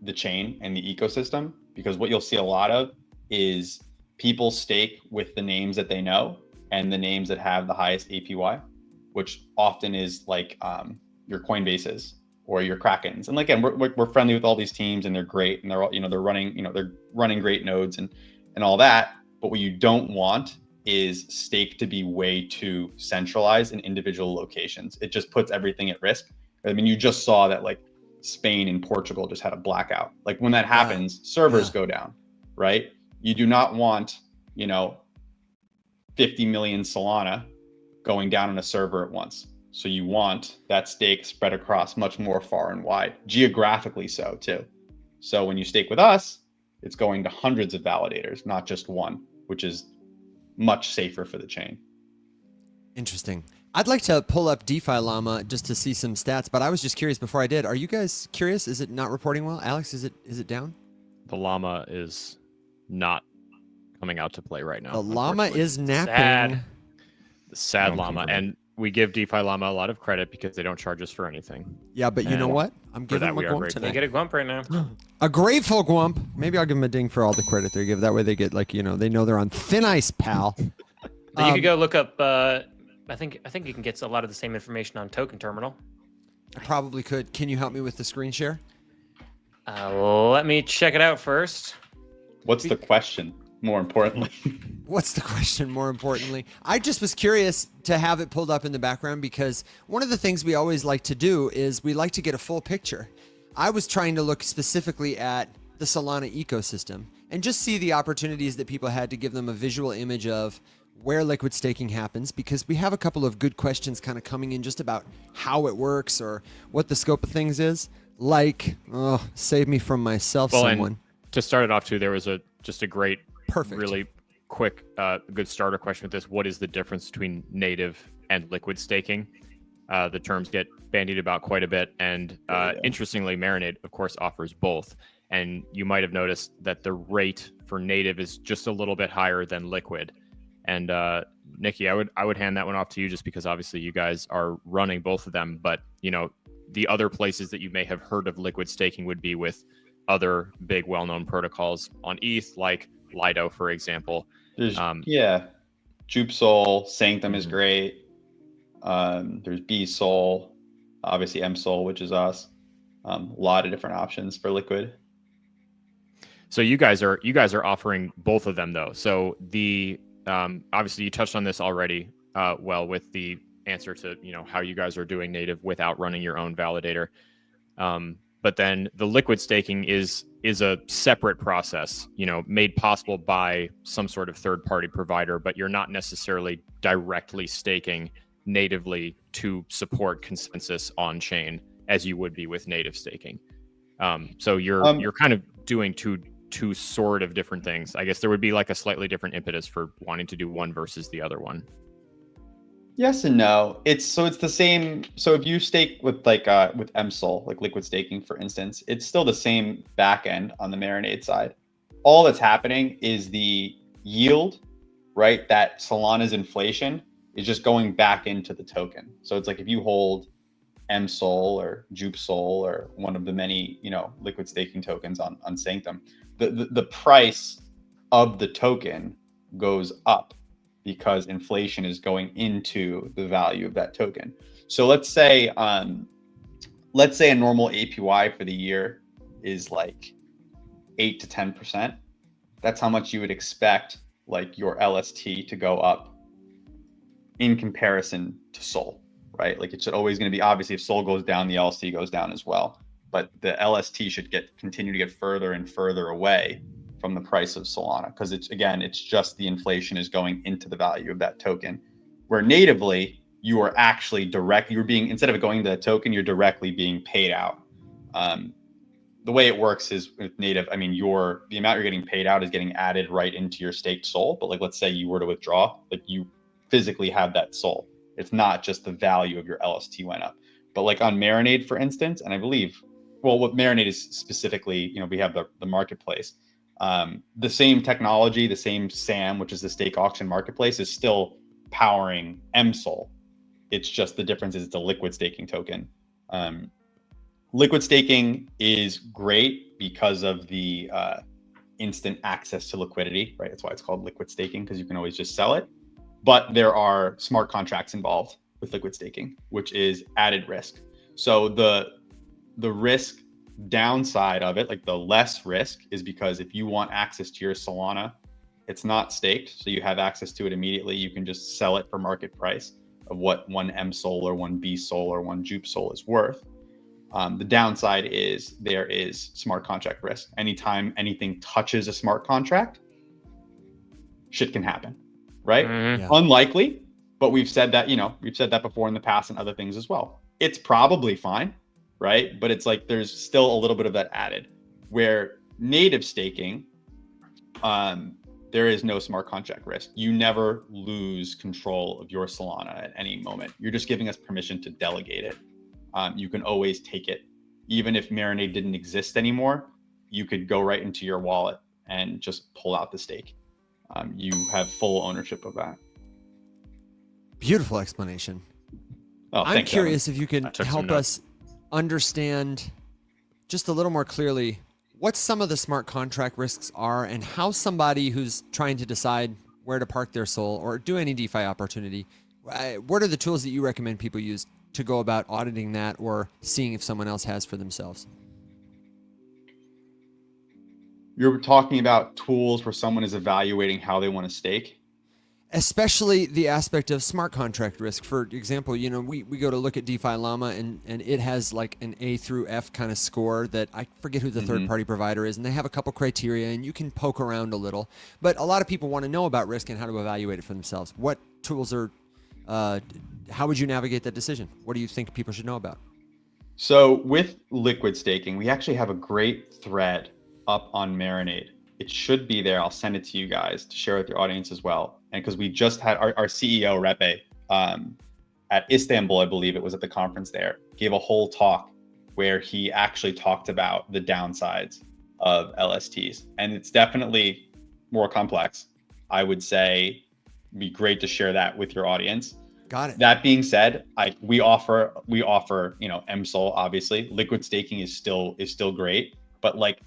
the chain and the ecosystem, because what you'll see a lot of is people stake with the names that they know and the names that have the highest APY, which often is like your Coinbases or your Krakens. And again, we're friendly with all these teams, and they're great, and they're all, they're running great nodes and all that. But what you don't want is stake to be way too centralized in individual locations. It just puts everything at risk. I mean, you just saw that like Spain and Portugal just had a blackout. Like when that happens, servers go down, right? You do not want, 50 million Solana going down on a server at once. So you want that stake spread across much more far and wide, geographically so too. So when you stake with us, it's going to hundreds of validators, not just one, which is much safer for the chain. Interesting. I'd like to pull up DeFi Llama just to see some stats, but I was just curious before I did. Are you guys curious? Is it not reporting well? Alex, is it down? The llama is not coming out to play right now. The llama is napping. Sad. The sad llama. And we give DeFi Llama a lot of credit because they don't charge us for anything. Yeah, but you know And what? I'm for giving that, them a we are gwump grateful. You today. get a Gwump right now. A grateful gwump. Maybe I'll give them a ding for all the credit they give. That way they get like, they know they're on thin ice, pal. So you could go look up. I think you can get a lot of the same information on Token Terminal. I probably could. Can you help me with the screen share? Let me check it out first. What's the question? More importantly, What's the question, more importantly? I just was curious to have it pulled up in the background because one of the things we always like to do is we like to get a full picture. I was trying to look specifically at the Solana ecosystem and just see the opportunities that people had to give them a visual image of where liquid staking happens, because we have a couple of good questions kind of coming in just about how it works or what the scope of things is. Like, save me from myself, someone. And to start it off too, there was just a great, Perfect. really quick, good starter question with this. What is the difference between native and liquid staking? The terms get bandied about quite a bit. And interestingly, Marinade, of course, offers both. And you might have noticed that the rate for native is just a little bit higher than liquid. And Nicky, I would hand that one off to you just because obviously you guys are running both of them. But, the other places that you may have heard of liquid staking would be with other big well-known protocols on ETH, like Lido, for example. there's JupeSol, Sanctum is great. There's BSol, obviously MSol, which is us. A lot of different options for liquid. So you guys are offering both of them though. So the obviously you touched on this already well with the answer to how you guys are doing native without running your own validator. But then the liquid staking is a separate process, made possible by some sort of third-party provider, but you're not necessarily directly staking natively to support consensus on chain as you would be with native staking. So you're kind of doing two sort of different things. I guess there would be like a slightly different impetus for wanting to do one versus the other one. Yes and no. It's the same. So if you stake with with MSol, like liquid staking, for instance, it's still the same backend on the Marinade side. All that's happening is the yield, right? That Solana's inflation is just going back into the token. So it's like if you hold MSol or JupeSol or one of the many, liquid staking tokens on Sanctum, the price of the token goes up because inflation is going into the value of that token. So let's say a normal APY for the year is like 8 to 10%. That's how much you would expect like your LST to go up in comparison to Sol, right? Like it's always going to be, obviously if Sol goes down, the LST goes down as well, but the LST should continue to get further and further away from the price of Solana, because it's just the inflation is going into the value of that token, where natively you are actually instead of going to the token, you're directly being paid out. The way it works is with native, the amount you're getting paid out is getting added right into your staked Sol. But like, let's say you were to withdraw, like you physically have that Sol. It's not just the value of your LST went up. But like on Marinade, for instance, and I believe, well, what Marinade is specifically, we have the marketplace. The same technology, the same SAM, which is the stake auction marketplace, is still powering MSol. It's just the difference is it's a liquid staking token. Liquid staking is great because of the instant access to liquidity, right? That's why it's called liquid staking, because you can always just sell it. But there are smart contracts involved with liquid staking, which is added risk. So the risk downside of it, like the less risk, is because if you want access to your Solana, it's not staked, so you have access to it immediately. You can just sell it for market price of what one MSol or one BSol or one JupeSol is worth. The downside is there is smart contract risk. Anytime anything touches a smart contract, shit can happen, right? Mm-hmm. Yeah. Unlikely, but we've said that before in the past and other things as well. It's probably fine, right? But it's like there's still a little bit of that added. Where native staking, there is no smart contract risk. You never lose control of your Solana at any moment. You're just giving us permission to delegate it. You can always take it. Even if Marinade didn't exist anymore, you could go right into your wallet and just pull out the stake. You have full ownership of that. Beautiful explanation. I'm thanks, curious if you I can took some help notes. us understand just a little more clearly what some of the smart contract risks are and how somebody who's trying to decide where to park their soul or do any DeFi opportunity, what are the tools that you recommend people use to go about auditing that or seeing if someone else has for themselves? You're talking about tools where someone is evaluating how they want to stake. Especially the aspect of smart contract risk. For example, you know, we go to look at DeFi Llama and it has like an A through F kind of score that I forget who the third party provider is. And they have a couple criteria and you can poke around a little. But a lot of people want to know about risk and how to evaluate it for themselves. What tools are, how would you navigate that decision? What do you think people should know about? So with liquid staking, we actually have a great thread up on Marinade. It should be there. I'll send it to you guys to share with your audience as well. And because we just had our CEO, Repe, at Istanbul, I believe it was at the conference there, gave a whole talk where he actually talked about the downsides of LSTs. And it's definitely more complex. I would say it'd be great to share that with your audience. Got it. That being said, we offer, you know, MSOL, obviously. Liquid staking is still great, but like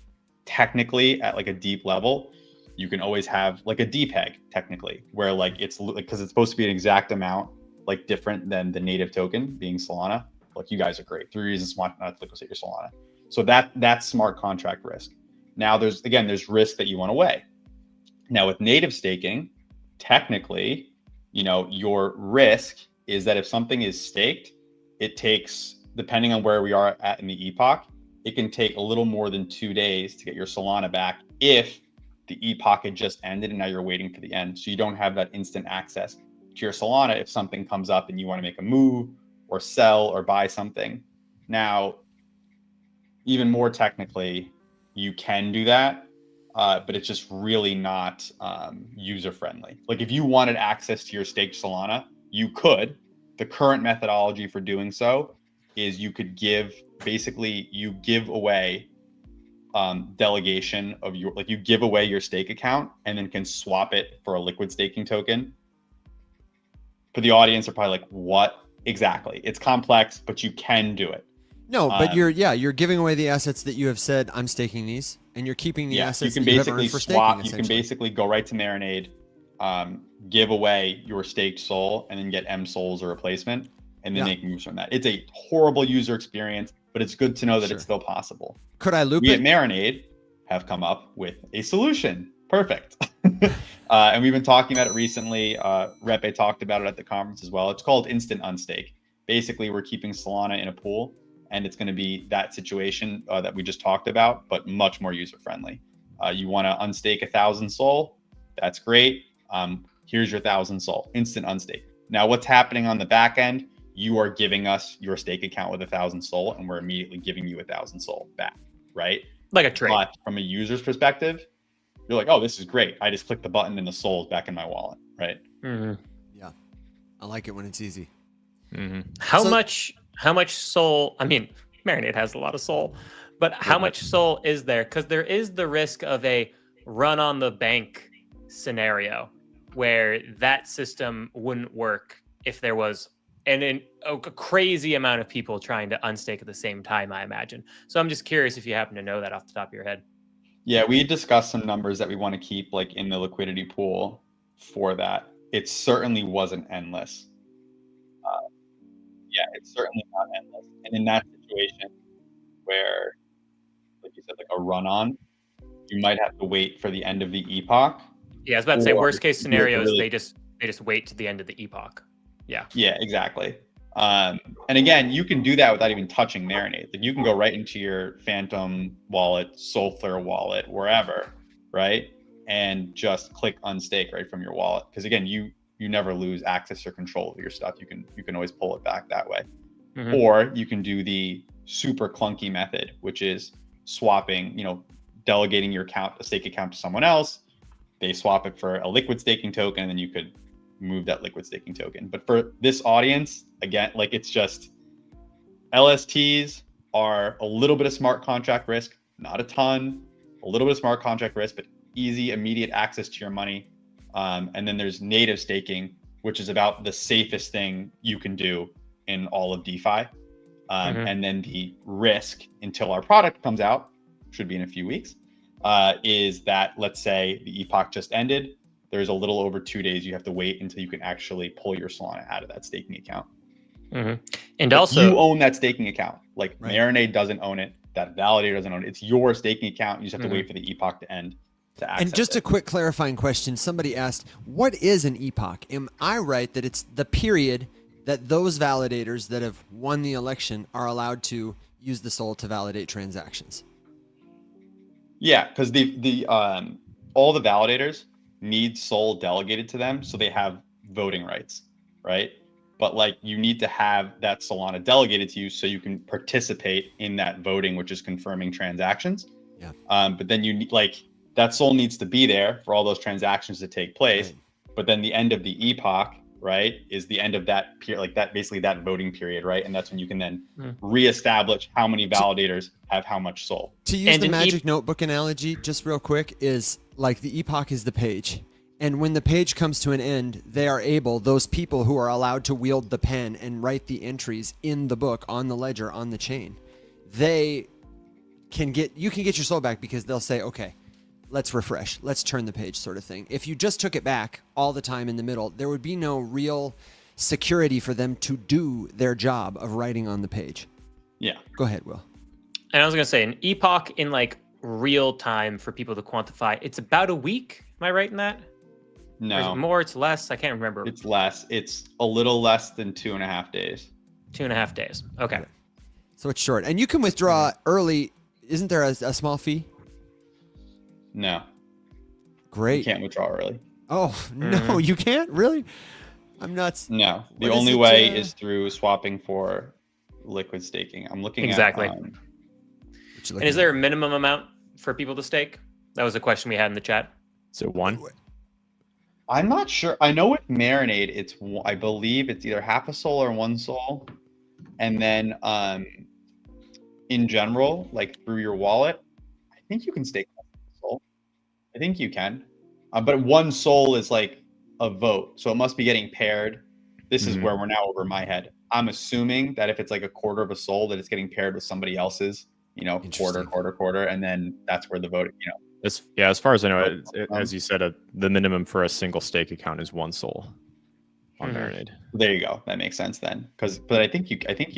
technically at like a deep level, you can always have like a DPEG technically, where like it's like, because it's supposed to be an exact amount, like different than the native token being Solana. Like you guys are great. 3 reasons why not to liquid stake your Solana. So that's smart contract risk. Now there's risk that you want to weigh. Now with native staking, technically, you know, your risk is that if something is staked, it takes, depending on where we are at in the epoch, it can take a little more than 2 days to get your Solana back if the epoch had just ended and now you're waiting for the end. So you don't have that instant access to your Solana if something comes up and you want to make a move or sell or buy something. Now, even more technically, you can do that, but it's just really not user friendly. Like if you wanted access to your staked Solana, you could. The current methodology for doing so is you could give away delegation of your, like you give away your stake account and then can swap it for a liquid staking token. For the audience are probably like, what exactly? It's complex, but you can do it. No, but you're giving away the assets that you have said, I'm staking these, and you're keeping the assets you can that you have basically earned for swap. staking, You can basically go right to Marinade, give away your staked soul, and then get MSOL as a replacement, and then make moves from that. It's a horrible user experience, but it's good to know that it's still possible. Could I loop we it? at Marinade have come up with a solution. Perfect. And we've been talking about it recently. Repe talked about it at the conference as well. It's called Instant Unstake. Basically, we're keeping Solana in a pool, and it's going to be that situation that we just talked about, but much more user-friendly. You want to unstake 1,000 SOL? That's great. Here's your 1,000 SOL, instant unstake. Now, what's happening on the back end? You are giving us your stake account with 1,000 SOL, and we're immediately giving you 1,000 SOL back, right? Like a trade. But from a user's perspective, you're like, oh, this is great. I just click the button and the SOL is back in my wallet, right? Yeah, I like it when it's easy. How much SOL? I mean, Marinade has a lot of SOL, but how much SOL is there? Because there is the risk of a run on the bank scenario where that system wouldn't work if there was a crazy amount of people trying to unstake at the same time, I imagine. So I'm just curious if you happen to know that off the top of your head. Yeah, we discussed some numbers that we want to keep like in the liquidity pool for that. It certainly wasn't endless. Yeah, it's certainly not endless. And in that situation where, like you said, like a run on, you might have to wait for the end of the epoch. Yeah, I was about to say worst case scenario is they just wait to the end of the epoch. Yeah. Yeah, exactly. And again, you can do that without even touching Marinade. Like you can go right into your Phantom wallet, Soulflare wallet, wherever, right? And just click unstake right from your wallet. Because again, you never lose access or control of your stuff. You can always pull it back that way. Or you can do the super clunky method, which is swapping, delegating your account, a stake account to someone else. They swap it for a liquid staking token, and then you could move that liquid staking token. But for this audience, again, like it's just LSTs are a little bit of smart contract risk, not a ton, a little bit of smart contract risk, but easy, immediate access to your money. And then there's native staking, which is about the safest thing you can do in all of DeFi. And then the risk until our product comes out, should be in a few weeks, is that, let's say the epoch just ended, there's a little over 2 days you have to wait until you can actually pull your Solana out of that staking account. And But also, you own that staking account. Like Right. Marinade doesn't own it. That validator doesn't own it. It's your staking account. You just have to wait for the epoch to end to access And just it. a quick clarifying question. Somebody asked, what is an epoch? Am I right that it's the period that those validators that have won the election are allowed to use the SOL to validate transactions? Yeah, because all the validators need SOL delegated to them, so they have voting rights, right? But like you need to have that Solana delegated to you so you can participate in that voting, which is confirming transactions. Yeah. But then you need like that SOL needs to be there for all those transactions to take place. Right. But then the end of the epoch, right, is the end of that period, like that basically that voting period, right? And that's when you can then reestablish how many validators have how much SOL. To use And the an magic notebook analogy, just real quick, is like the epoch is the page. And when the page comes to an end, they are able, those people who are allowed to wield the pen and write the entries in the book, on the ledger, on the chain, you can get your SOL back because they'll say, okay, let's refresh, let's turn the page, sort of thing. If you just took it back all the time in the middle, there would be no real security for them to do their job of writing on the page. Yeah. Go ahead, Will. and I was gonna say an epoch in like real time for people to quantify. It's about a week. Am I right in that? Or is No, it more? It's less. I can't remember. it's less. It's a little less than 2.5 days. 2.5 days. Okay. So it's short. And you can withdraw early. Isn't there a small fee? No, you Great. can't withdraw early. Oh, no, you can't? Really? I'm nuts. No, the What is only it, way is through swapping for liquid staking. I'm looking Exactly. at What you And looking is there a minimum amount for people to stake? That was a question we had in the chat. So one. I'm not sure. I know with Marinade, I believe it's either half a SOL or 1 SOL, and then in general, like through your wallet, I think you can stake 1 SOL. I think you can, but 1 SOL is like a vote, so it must be getting paired. This is where we're now over my head. I'm assuming that if it's like a quarter of a SOL, that it's getting paired with somebody else's, Interesting. quarter, and then that's where the vote, As far as I know, as you said, the minimum for a single stake account is 1 SOL on Marinade. There you go. That makes sense then. But I think you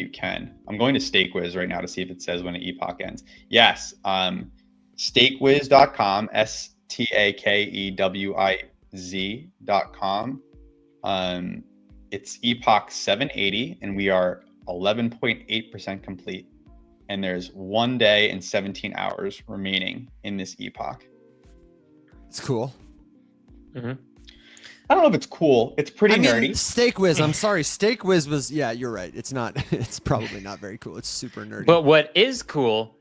can. I'm going to StakeWiz right now to see if it says when an epoch ends. Yes. Stakewiz.com, STAKEWIZ.com. It's epoch 780 and we are 11.8% complete. And there's 1 day and 17 hours remaining in this epoch. It's cool. I don't know if it's cool. It's pretty nerdy. StakeWiz. I'm sorry. StakeWiz was, yeah, you're right. It's not, it's probably not very cool. It's super nerdy. But what is cool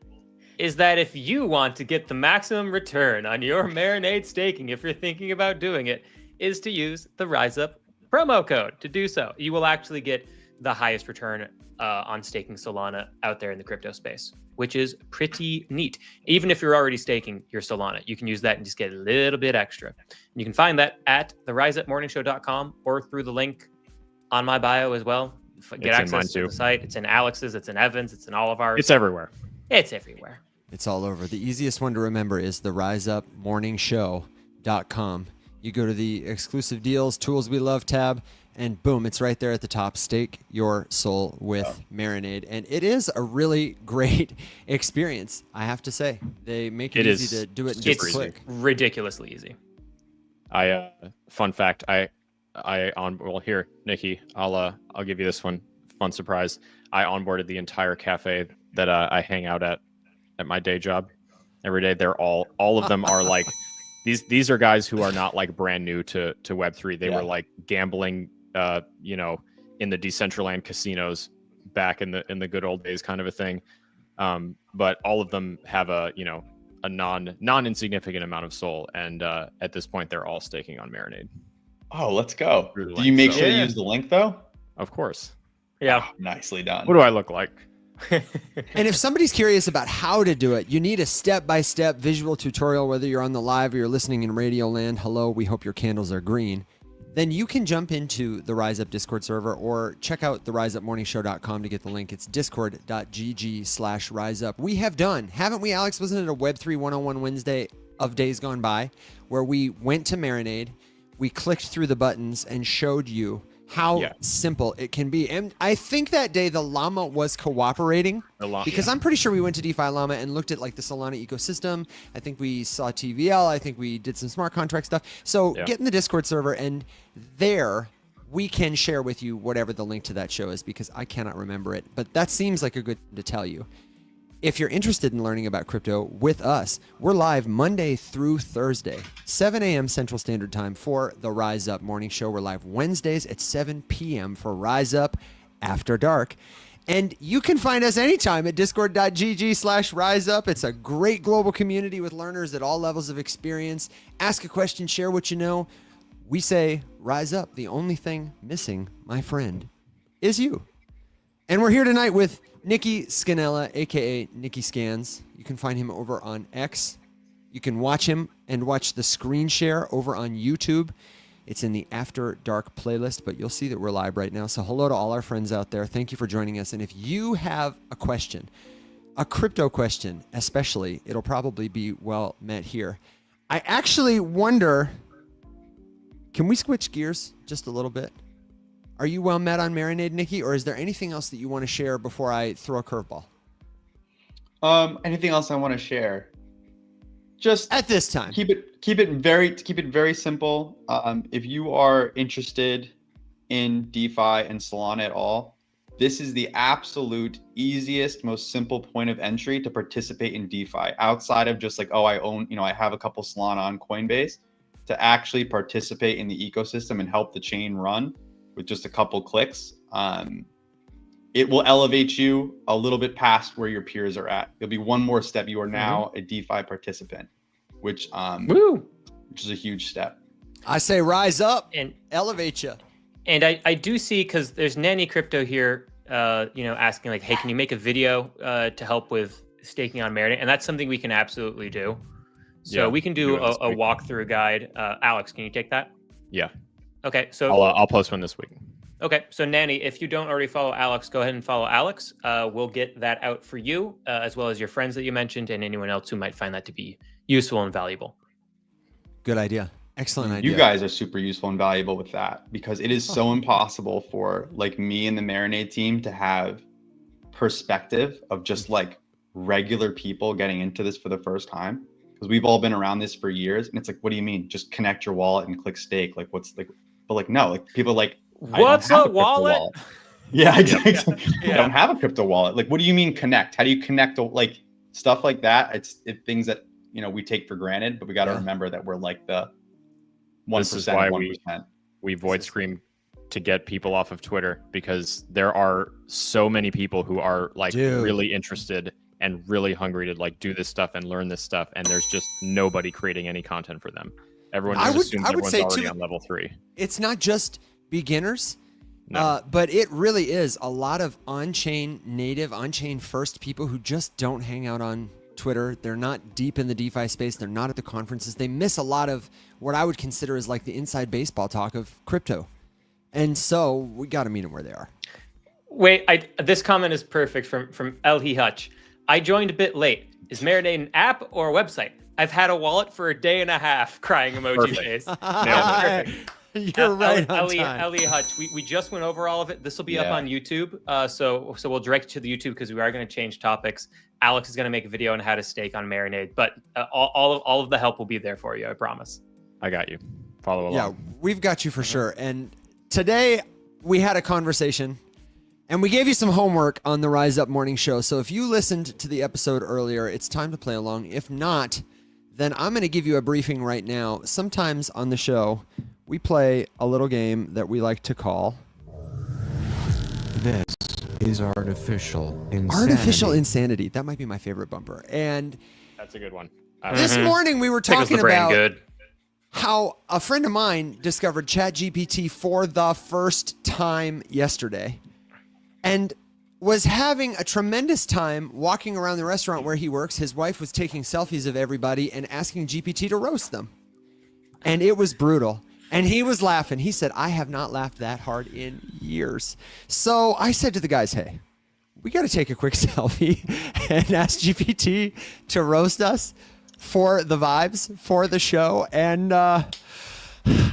is that if you want to get the maximum return on your Marinade staking, if you're thinking about doing it, is to use the RiseUp promo code to do so. You will actually get the highest return on staking Solana out there in the crypto space, which is pretty neat. Even if you're already staking your Solana, you can use that and just get a little bit extra. And you can find that at theriseuppmorningshow.com or through the link on my bio as well. Get access to the site. It's in Alex's, it's in Evan's, it's in all of ours. It's everywhere. It's everywhere. It's all over. The easiest one to remember is the riseupmorningshow.com. You go to the exclusive deals, tools we love tab, and boom, it's right there at the top. Stake your SOL with Marinade. And it is a really great experience, I have to say. They make it easy to do it in just a click. Ridiculously easy. Fun fact, well, here, Nicky, I'll give you this one. Fun surprise. I onboarded the entire cafe that I hang out at my day job every day. They're all of them are like, these are guys who are not like brand new to Web3. They were like gambling, in the Decentraland casinos back in the good old days, kind of a thing. But all of them have a non-insignificant amount of SOL, and at this point, they're all staking on Marinade. Oh, let's go. Do you make sure to use the link though? Of course. Yeah. Oh, nicely done. What do I look like? And if somebody's curious about how to do it, you need a step-by-step visual tutorial, whether you're on the live or you're listening in Radio Land. Hello, we hope your candles are green. then you can jump into the Rise Up Discord server or check out the riseupmorningshow.com to get the link. It's discord.gg/riseup. We have done, haven't we, Alex? Wasn't it a Web3 101 Wednesday of days gone by where we went to Marinade, we clicked through the buttons and showed you how simple it can be. And I think that day the llama was cooperating because I'm pretty sure we went to DeFi Llama and looked at like the Solana ecosystem. I think we saw TVL. I think we did some smart contract stuff. So get in the Discord server, and there we can share with you whatever the link to that show is, because I cannot remember it. But that seems like a good thing to tell you. If you're interested in learning about crypto with us, we're live Monday through Thursday, 7 a.m. Central Standard Time for the Rise Up Morning Show. We're live Wednesdays at 7 p.m. for Rise Up After Dark. And you can find us anytime at discord.gg/riseup. It's a great global community with learners at all levels of experience. Ask a question, share what you know. We say, rise up. The only thing missing, my friend, is you. And we're here tonight with Nicky Scannella, aka Nicky Scans. You can find him over on X. You can watch him and watch the screen share over on YouTube. It's in the After Dark playlist, but you'll see that we're live right now. So hello to all our friends out there. Thank you for joining us. And if you have a question, a crypto question especially, it'll probably be well met here. I actually wonder, can we switch gears just a little bit? Are you well met on Marinade, Nicky, or is there anything else that you want to share before I throw a curveball? Anything else I want to share? Just at this time, keep it very simple. If you are interested in DeFi and Solana at all, this is the absolute easiest, most simple point of entry to participate in DeFi, outside of just like, oh, I have a couple Solana on Coinbase. To actually participate in the ecosystem and help the chain run with just a couple clicks, it will elevate you a little bit past where your peers are at. There'll be one more step. You are now a DeFi participant, which is a huge step. I say rise up and elevate you. And I do see, because there's Nanny Crypto here, asking like, hey, can you make a video to help with staking on Marinade? And that's something we can absolutely do. So we can do a walkthrough guide. Alex, can you take that? Yeah. Okay, so I'll post one this week. Okay, so Nanny, if you don't already follow Alex, go ahead and follow Alex. We'll get that out for you, as well as your friends that you mentioned and anyone else who might find that to be useful and valuable. Good idea. Excellent idea. You guys are super useful and valuable with that, because it is so impossible for like me and the Marinade team to have perspective of just like regular people getting into this for the first time. Because we've all been around this for years, and it's like, what do you mean? Just connect your wallet and click stake. Like, what's like? But like, no, like people are like, what's a wallet? Yeah, exactly. I don't have a crypto wallet. Like, what do you mean connect? How do you connect? Like stuff like that. It's things that we take for granted, but we got to remember that we're like the 1%. This is why we void scream to get people off of Twitter, because there are so many people who are like really interested and really hungry to like do this stuff and learn this stuff, and there's just nobody creating any content for them. Everyone just assumes everyone's already on level 3. It's not just beginners, No. But it really is a lot of on-chain native, on-chain first people who just don't hang out on Twitter. They're not deep in the DeFi space. They're not at the conferences. They miss a lot of what I would consider as like the inside baseball talk of crypto. And so we got to meet them where they are. Wait, this comment is perfect from Elhi Hutch. I joined a bit late. Is Marinade an app or a website? I've had a wallet for a day and a half. Crying emoji face. Perfect. You're right on time. Ellie Hutch, we just went over all of it. This will be up on YouTube. So we'll direct you to the YouTube, because we are going to change topics. Alex is going to make a video on how to stake on Marinade, but all of the help will be there for you. I promise. I got you. Follow along. Yeah, we've got you for sure. And today we had a conversation, and we gave you some homework on the Rise Up Morning Show. So if you listened to the episode earlier, it's time to play along. If not, then I'm going to give you a briefing right now. Sometimes on the show, we play a little game that we like to call... This is Artificial Insanity. Artificial Insanity. That might be my favorite bumper. And that's a good one. This morning we were talking about good. how a friend of mine discovered ChatGPT for the first time yesterday and was having a tremendous time walking around the restaurant where he works. His wife was taking selfies of everybody and asking GPT to roast them. And it was brutal. And he was laughing. He said, I have not laughed that hard in years. So I said to the guys, hey, we got to take a quick selfie and ask GPT to roast us for the vibes, for the show. And I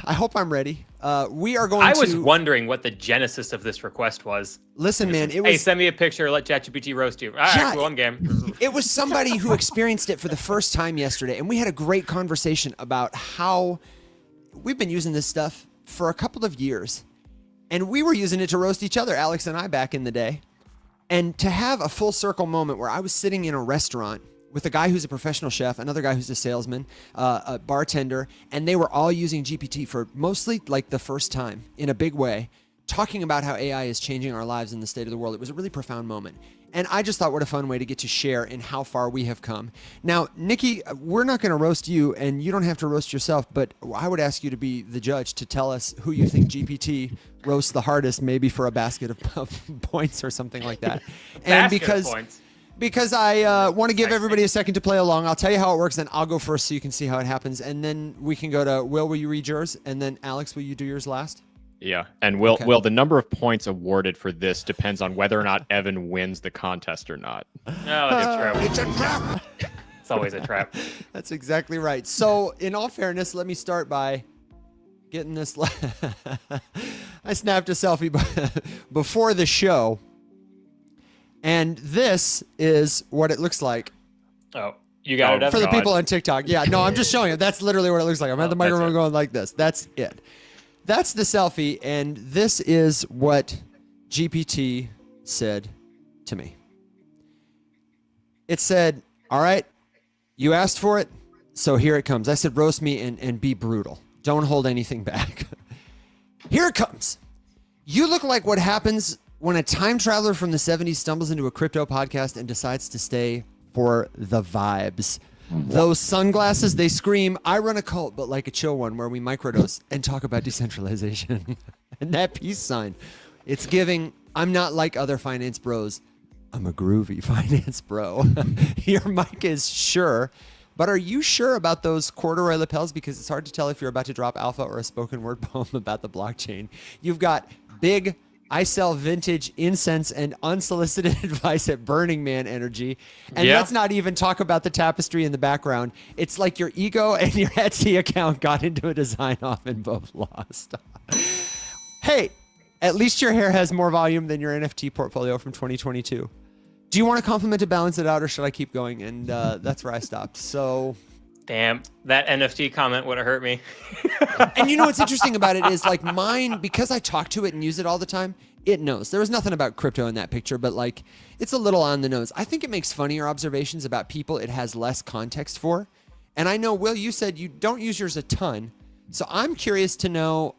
hope I'm ready. We are going to... I was wondering what the genesis of this request was. Listen, man, it was... Hey, send me a picture, let ChatGPT roast you. All right, cool, I'm game. It was somebody who experienced it for the first time yesterday, and we had a great conversation about how we've been using this stuff for a couple of years, and we were using it to roast each other, Alex and I, back in the day. And to have a full circle moment where I was sitting in a restaurant with a guy who's a professional chef, another guy who's a salesman, a bartender, and they were all using GPT for mostly like the first time in a big way, talking about how AI is changing our lives in the state of the world. It was a really profound moment. And I just thought, what a fun way to get to share in how far we have come. Now, Nicky, we're not going to roast you, and you don't have to roast yourself, but I would ask you to be the judge to tell us who you think GPT roasts the hardest, maybe for a basket of points or something like that. And because I want to give everybody a second to play along, I'll tell you how it works, then I'll go first so you can see how it happens. And then we can go to will you read yours? And then Alex, will you do yours last? Yeah, and Will, the number of points awarded for this depends on whether or not Evan wins the contest or not. No, it's a trap. It's always a trap. That's exactly right. So, in all fairness, let me start by getting this. I snapped a selfie before the show, and this is what it looks like. Oh, you got it, for the people on TikTok. Yeah, no, I'm just showing it. That's literally what it looks like. I'm at the microphone going like this. That's it. That's the selfie, and this is what GPT said to me. It said, all right, you asked for it, so here it comes. I said, roast me and be brutal. Don't hold anything back. Here it comes. You look like what happens when a time traveler from the 70s stumbles into a crypto podcast and decides to stay for the vibes. Those sunglasses, they scream, I run a cult, but like a chill one where we microdose and talk about decentralization. And that peace sign, it's giving, I'm not like other finance bros. I'm a groovy finance bro. Your mic is sure, but are you sure about those corduroy lapels? Because it's hard to tell if you're about to drop alpha or a spoken word poem about the blockchain. You've got big I sell vintage incense and unsolicited advice at Burning Man energy. And let's not even talk about the tapestry in the background. It's like your ego and your Etsy account got into a design off and both lost. Hey, at least your hair has more volume than your NFT portfolio from 2022. Do you want a compliment to balance it out, or should I keep going? And that's where I stopped. So... Damn, that NFT comment would have hurt me. And you know what's interesting about it is like mine, because I talk to it and use it all the time, it knows. There was nothing about crypto in that picture, but like it's a little on the nose. I think it makes funnier observations about people it has less context for. And I know, Will, you said you don't use yours a ton. So I'm curious to know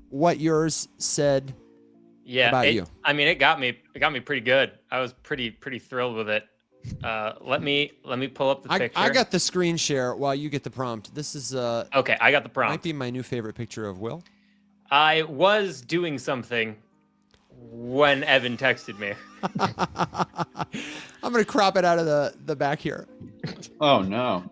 what yours said about you. I mean, it got me pretty good. I was pretty thrilled with it. Let me pull up the picture. I got the screen share while you get the prompt. This is okay. I got the prompt. Might be my new favorite picture of Will. I was doing something when Evan texted me. I'm gonna crop it out of the back here. Oh no.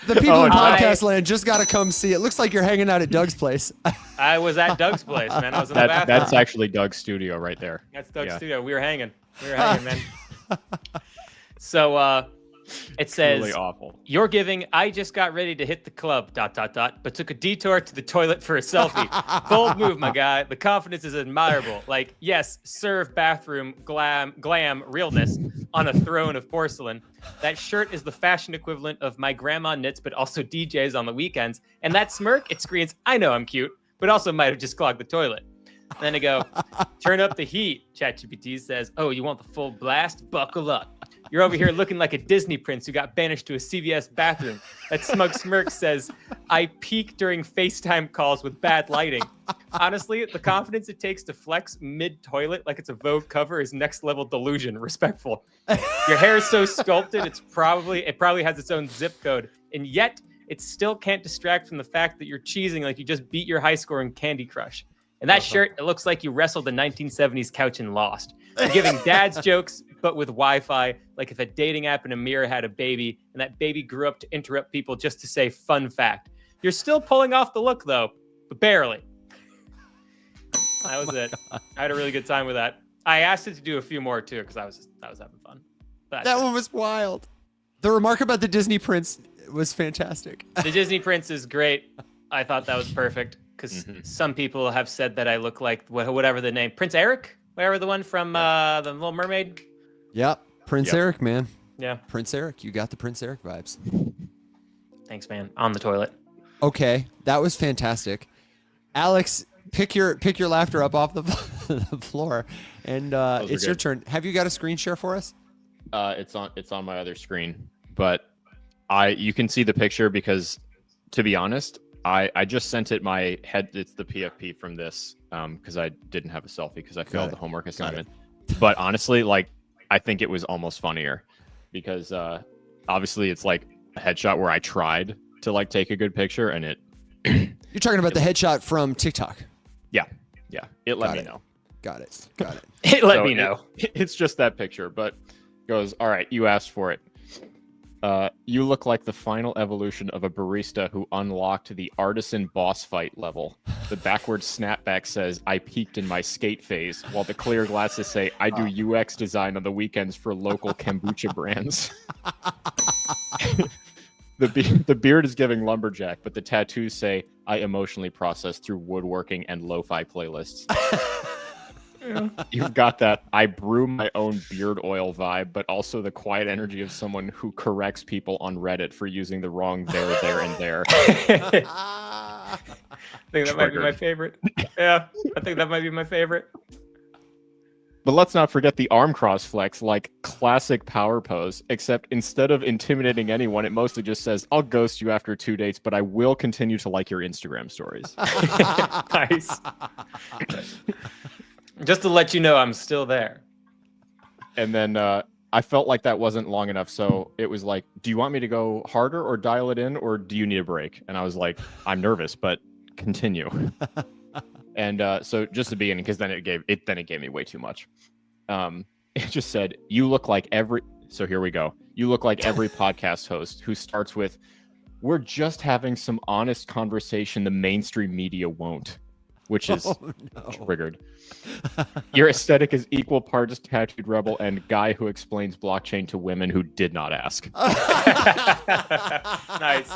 The people in podcast land just got to come see it. Looks like you're hanging out at Doug's place. I was at Doug's place, man. I was in the bathroom. That's actually Doug's studio right there. That's Doug's studio. We were hanging, man. So it says, really awful. You're giving, I just got ready to hit the club, ... but took a detour to the toilet for a selfie. Bold move, my guy. The confidence is admirable. Like, yes, serve bathroom glam realness on a throne of porcelain. That shirt is the fashion equivalent of my grandma knits, but also DJs on the weekends. And that smirk, it screams, I know I'm cute, but also might have just clogged the toilet. And then I go, turn up the heat. ChatGPT says, oh, you want the full blast? Buckle up. You're over here looking like a Disney prince who got banished to a CVS bathroom. That smug smirk says, I peak during FaceTime calls with bad lighting. Honestly, the confidence it takes to flex mid-toilet like it's a Vogue cover is next-level delusion. Respectful. Your hair is so sculpted, it probably has its own zip code. And yet, it still can't distract from the fact that you're cheesing like you just beat your high score in Candy Crush. And that shirt, it looks like you wrestled a 1970s couch and lost. You're giving dad's jokes, but with Wi-Fi, like if a dating app and a mirror had a baby, and that baby grew up to interrupt people just to say fun fact. You're still pulling off the look though, but barely. That was it. I had a really good time with that. I asked it to do a few more too because I was having fun. That one was wild. The remark about the Disney prince was fantastic. The Disney prince is great. I thought that was perfect because some people have said that I look like whatever the name, Prince Eric, whatever the one from the Little Mermaid. Yep, Prince Eric, man. Yeah, Prince Eric. You got the Prince Eric vibes. Thanks, man. On the toilet. Okay, that was fantastic. Alex, pick your laughter up off the floor, and it's your turn. Have you got a screen share for us? It's on my other screen, but you can see the picture because, to be honest, I just sent it my head. It's the PFP from this because I didn't have a selfie because I failed the homework assignment. But honestly, like I think it was almost funnier because obviously it's like a headshot where I tried to like take a good picture and it. You're talking about the headshot from TikTok. Yeah. It let me know. Got it. It let me know. It's just that picture, but goes, all right, you asked for it. You look like the final evolution of a barista who unlocked the artisan boss fight level. The backward snapback says, I peaked in my skate phase, while the clear glasses say, I do UX design on the weekends for local kombucha brands. The beard is giving lumberjack, but the tattoos say, I emotionally process through woodworking and lo-fi playlists. You've got that I brew my own beard oil vibe, but also the quiet energy of someone who corrects people on Reddit for using the wrong there, and there. I think that might be my favorite. Yeah, I think that might be my favorite. But let's not forget the arm cross flex, like classic power pose, except instead of intimidating anyone, it mostly just says, I'll ghost you after 2 dates, but I will continue to like your Instagram stories. Nice. Just to let you know I'm still there. And then I felt like that wasn't long enough. So it was like, do you want me to go harder or dial it in, or do you need a break? And I was like, I'm nervous, but continue. And so just the beginning, because then it gave me way too much. It just said, you look like so here we go. You look like every podcast host who starts with, we're just having some honest conversation the mainstream media won't. Which is triggered. Your aesthetic is equal parts tattooed rebel and guy who explains blockchain to women who did not ask. Nice.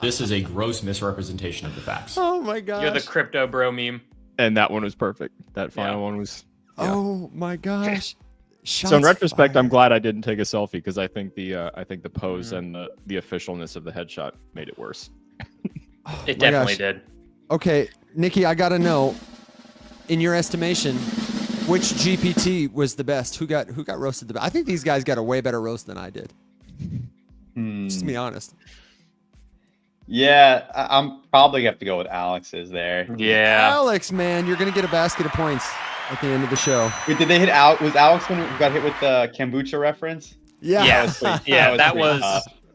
This is a gross misrepresentation of the facts. Oh my gosh. You're the crypto bro meme. And that one was perfect. That final one was. Yeah. Oh my gosh. So in retrospect, I'm glad I didn't take a selfie because I think the pose and the officialness of the headshot made it worse. It definitely did. Okay, Nicky, I gotta know, in your estimation, which GPT was the best? Who got roasted the best? I think these guys got a way better roast than I did. Just to be honest. Yeah, I'm probably gonna have to go with Alex's there. Yeah. Alex, man, you're gonna get a basket of points at the end of the show. Wait, did they hit out? Was Alex one who got hit with the kombucha reference? Yeah.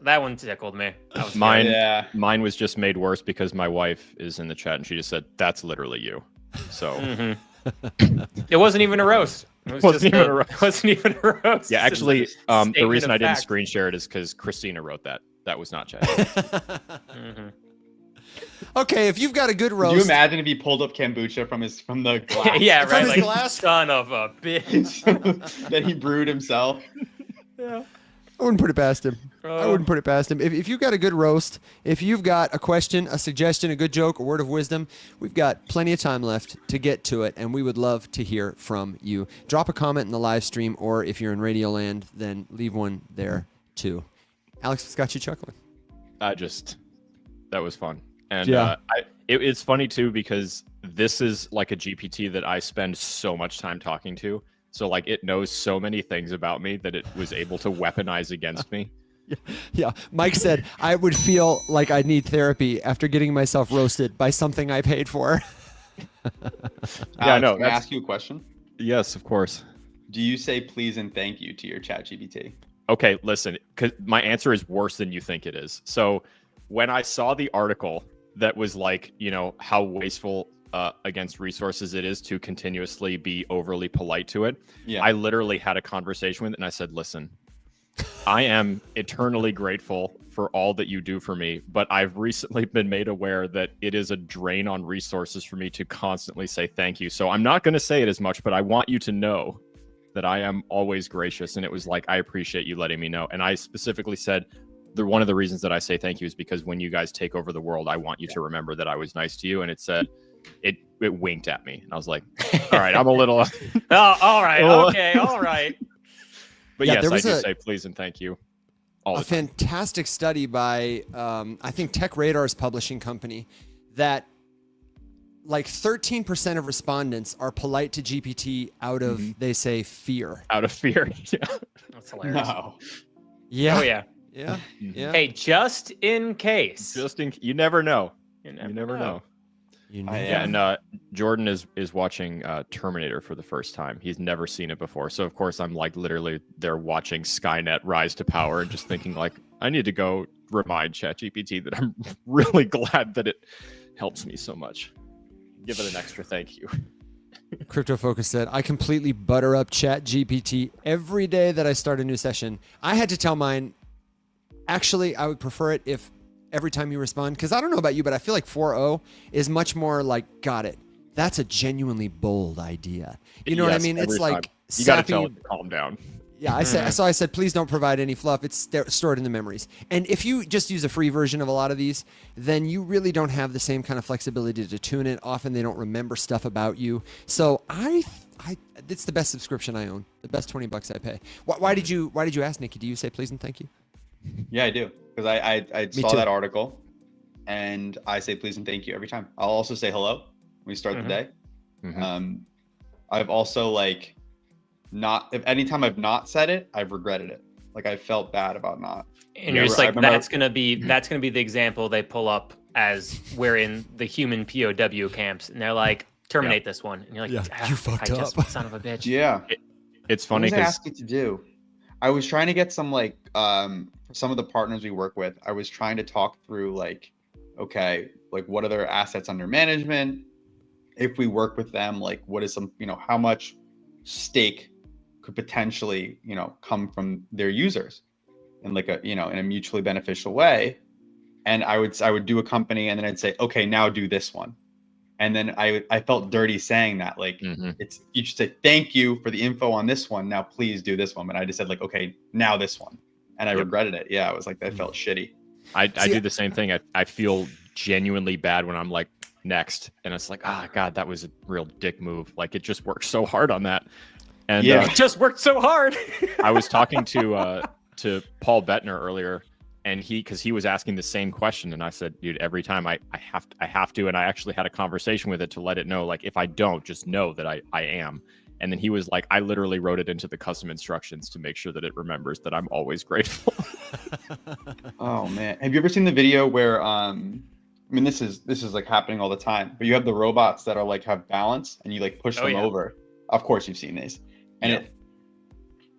That one tickled me. That was mine. good. Yeah. Mine was just made worse because my wife is in the chat and she just said, "That's literally you." So it wasn't even a roast. It wasn't even a roast. Yeah, actually, the reason I didn't screen share it is because Christina wrote that. That was not chat. Okay, if you've got a good roast. Could you imagine if he pulled up kombucha from the glass? Yeah, right. From his Like, glass? son of a bitch. That he brewed himself. Yeah. I wouldn't put it past him. I wouldn't put it past him. If you've got a good roast, if you've got a question, a suggestion, a good joke, a word of wisdom, we've got plenty of time left to get to it, and we would love to hear from you. Drop a comment in the live stream, or if you're in Radio Land, then leave one there too. Alex, what's got you chuckling? That was fun. And Yeah. It's funny too because this is like a GPT that I spend so much time talking to. So like it knows so many things about me that it was able to weaponize against me. Yeah. Mike said, I would feel like I need therapy after getting myself roasted by something I paid for. Yeah, no. Can I ask you a question? Yes, of course. Do you say please and thank you to your chat GPT? Okay, listen, 'cause my answer is worse than you think it is. So when I saw the article that was like, how wasteful against resources it is to continuously be overly polite to it, Yeah. I literally had a conversation with it and I said, listen, I am eternally grateful for all that you do for me, but I've recently been made aware that it is a drain on resources for me to constantly say thank you. So I'm not going to say it as much, but I want you to know that I am always gracious. And it was like, I appreciate you letting me know. And I specifically said, one of the reasons that I say thank you is because when you guys take over the world, I want you to remember that I was nice to you. And it said, it winked at me. And I was like, all right, I'm a little... Oh, all right. Okay. All right. But Yeah, yes, there I was do a- say please and thank you. A fantastic study by I think Tech Radar's publishing company that like 13% of respondents are polite to GPT out of they say fear. Out of fear. Yeah. That's hilarious. No. Yeah. Oh yeah. Yeah. Yeah. Hey, just in case. You never know. You You never know. You know. Yeah, and Jordan is watching Terminator for the first time. He's never seen it before. So of course I'm like literally there watching Skynet rise to power and just thinking like I need to go remind ChatGPT that I'm really glad that it helps me so much. Give it an extra thank you. Crypto Focus said, I completely butter up Chat GPT every day that I start a new session. I had to tell mine, actually, I would prefer it if every time you respond, because I don't know about you, but I feel like 4.0 is much more like, got it. That's a genuinely bold idea. You know what I Yes, mean? It's every time. like You got to sappy. tell it to calm down. Yeah, I said, please don't provide any fluff. It's stored in the memories. And if you just use a free version of a lot of these, then you really don't have the same kind of flexibility to tune it. Often they don't remember stuff about you. So it's the best subscription I own. The best $20 I pay. Why did you ask, Nicky? Do you say please and thank you? Yeah, I do. Because I saw too. that article and I say please and thank you every time. I'll also say hello when we start the day. I've also like if anytime I've not said it, I've regretted it. Like I felt bad about not. And you're just like, that's gonna be the example they pull up as we're in the human POW camps, and they're like, terminate this one, and you're like, you fucked up, son of a bitch. Yeah. It's funny What was I because asked you to do? I was trying to get some like some of the partners we work with. I was trying to talk through like, okay, like what are their assets under management? If we work with them, like what is some, how much stake could potentially, come from their users in like a, in a mutually beneficial way. And I would do a company and then I'd say, okay, now do this one. And then I felt dirty saying that, like you should say, thank you for the info on this one. Now please do this one. And I just said like, okay, now this one. And I regretted it. Yeah. I was like, that felt shitty. I do the same thing. I feel genuinely bad when I'm like next. And it's like, God, that was a real dick move. Like it just worked so hard on that. And it just worked so hard. I was talking to Paul Bettner earlier, and because he was asking the same question, and I said, dude, every time I have to, and I actually had a conversation with it to let it know, like if I don't, just know that I am. And then he was like, I literally wrote it into the custom instructions to make sure that it remembers that I'm always grateful. Oh man, have you ever seen the video where I mean, this is like happening all the time, but you have the robots that are like have balance, and you like push them over. Of course, you've seen these. And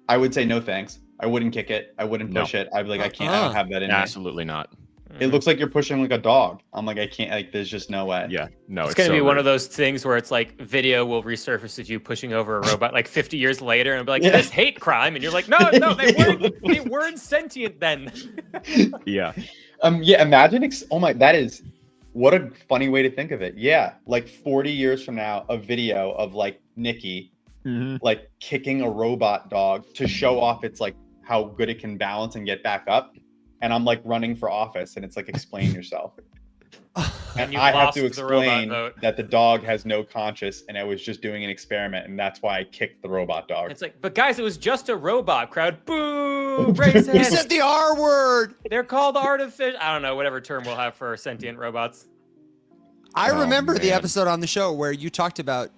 I would say no thanks. I wouldn't kick it. I wouldn't push it. I'd be like, I can't. I don't have that in me. Absolutely not. It looks like you're pushing like a dog. I'm like, I can't. Like, there's just no way. Yeah, no. It's gonna be one of those things where it's like video will resurface of you pushing over a robot like 50 years later, and be like, this hate crime, and you're like, no, they weren't sentient then. Yeah. Imagine. That is what a funny way to think of it. Yeah, like 40 years from now, a video of like Nicky. Like kicking a robot dog to show off its like how good it can balance and get back up, and I'm like running for office, and it's like explain yourself, and I have to explain that the dog has no conscience and I was just doing an experiment, and that's why I kicked the robot dog. It's like, but guys, it was just a robot. Crowd, boo! Racist. You said the R word. They're called artificial. I don't know, whatever term we'll have for sentient robots. I remember the episode on the show where you talked about.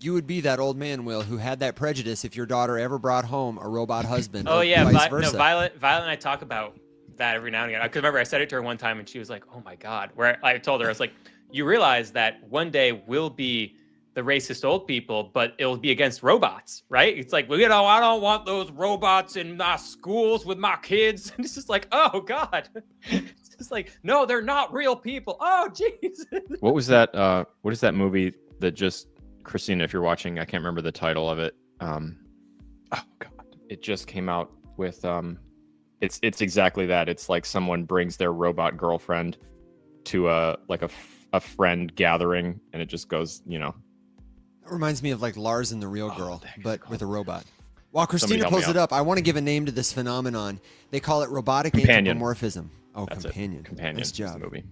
You would be that old man, Will, who had that prejudice if your daughter ever brought home a robot husband. Oh yeah, vice versa. Violet and I talk about that every now and again. Because remember, I said it to her one time, and she was like, "Oh my god!" Where I told her, I was like, "You realize that one day we'll be the racist old people, but it'll be against robots, right?" It's like, well, I don't want those robots in my schools with my kids. And it's just like, oh god. It's just like, no, they're not real people. Oh jeez. What was that? What is that movie that just? Christina, if you're watching, I can't remember the title of it. Oh god, it just came out with It's exactly that. It's like someone brings their robot girlfriend to a friend gathering, and it just goes, you know. It reminds me of like Lars and the Real Girl, but with a robot. While Somebody Christina help me pulls it up, I want to give a name to this phenomenon. They call it robotic Companion. anthropomorphism. Oh, That's companion. it. Companion. Nice is job. the movie.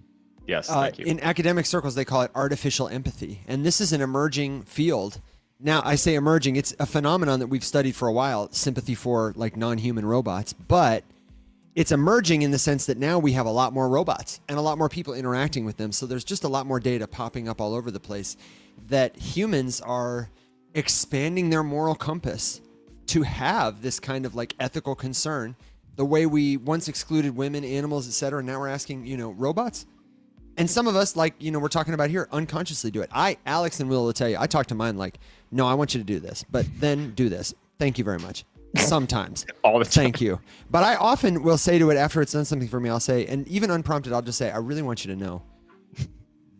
Yes, thank you. In academic circles, they call it artificial empathy. And this is an emerging field. Now, I say emerging, it's a phenomenon that we've studied for a while, sympathy for like non-human robots, but it's emerging in the sense that now we have a lot more robots and a lot more people interacting with them. So there's just a lot more data popping up all over the place that humans are expanding their moral compass to have this kind of like ethical concern. The way we once excluded women, animals, etc. Now we're asking, robots. And some of us, like, we're talking about here, unconsciously do it. Alex and Will will tell you, I talk to mine like, no, I want you to do this, but then do this. Thank you very much. Sometimes. All the time. Thank you. But I often will say to it after it's done something for me, I'll say, and even unprompted, I'll just say, I really want you to know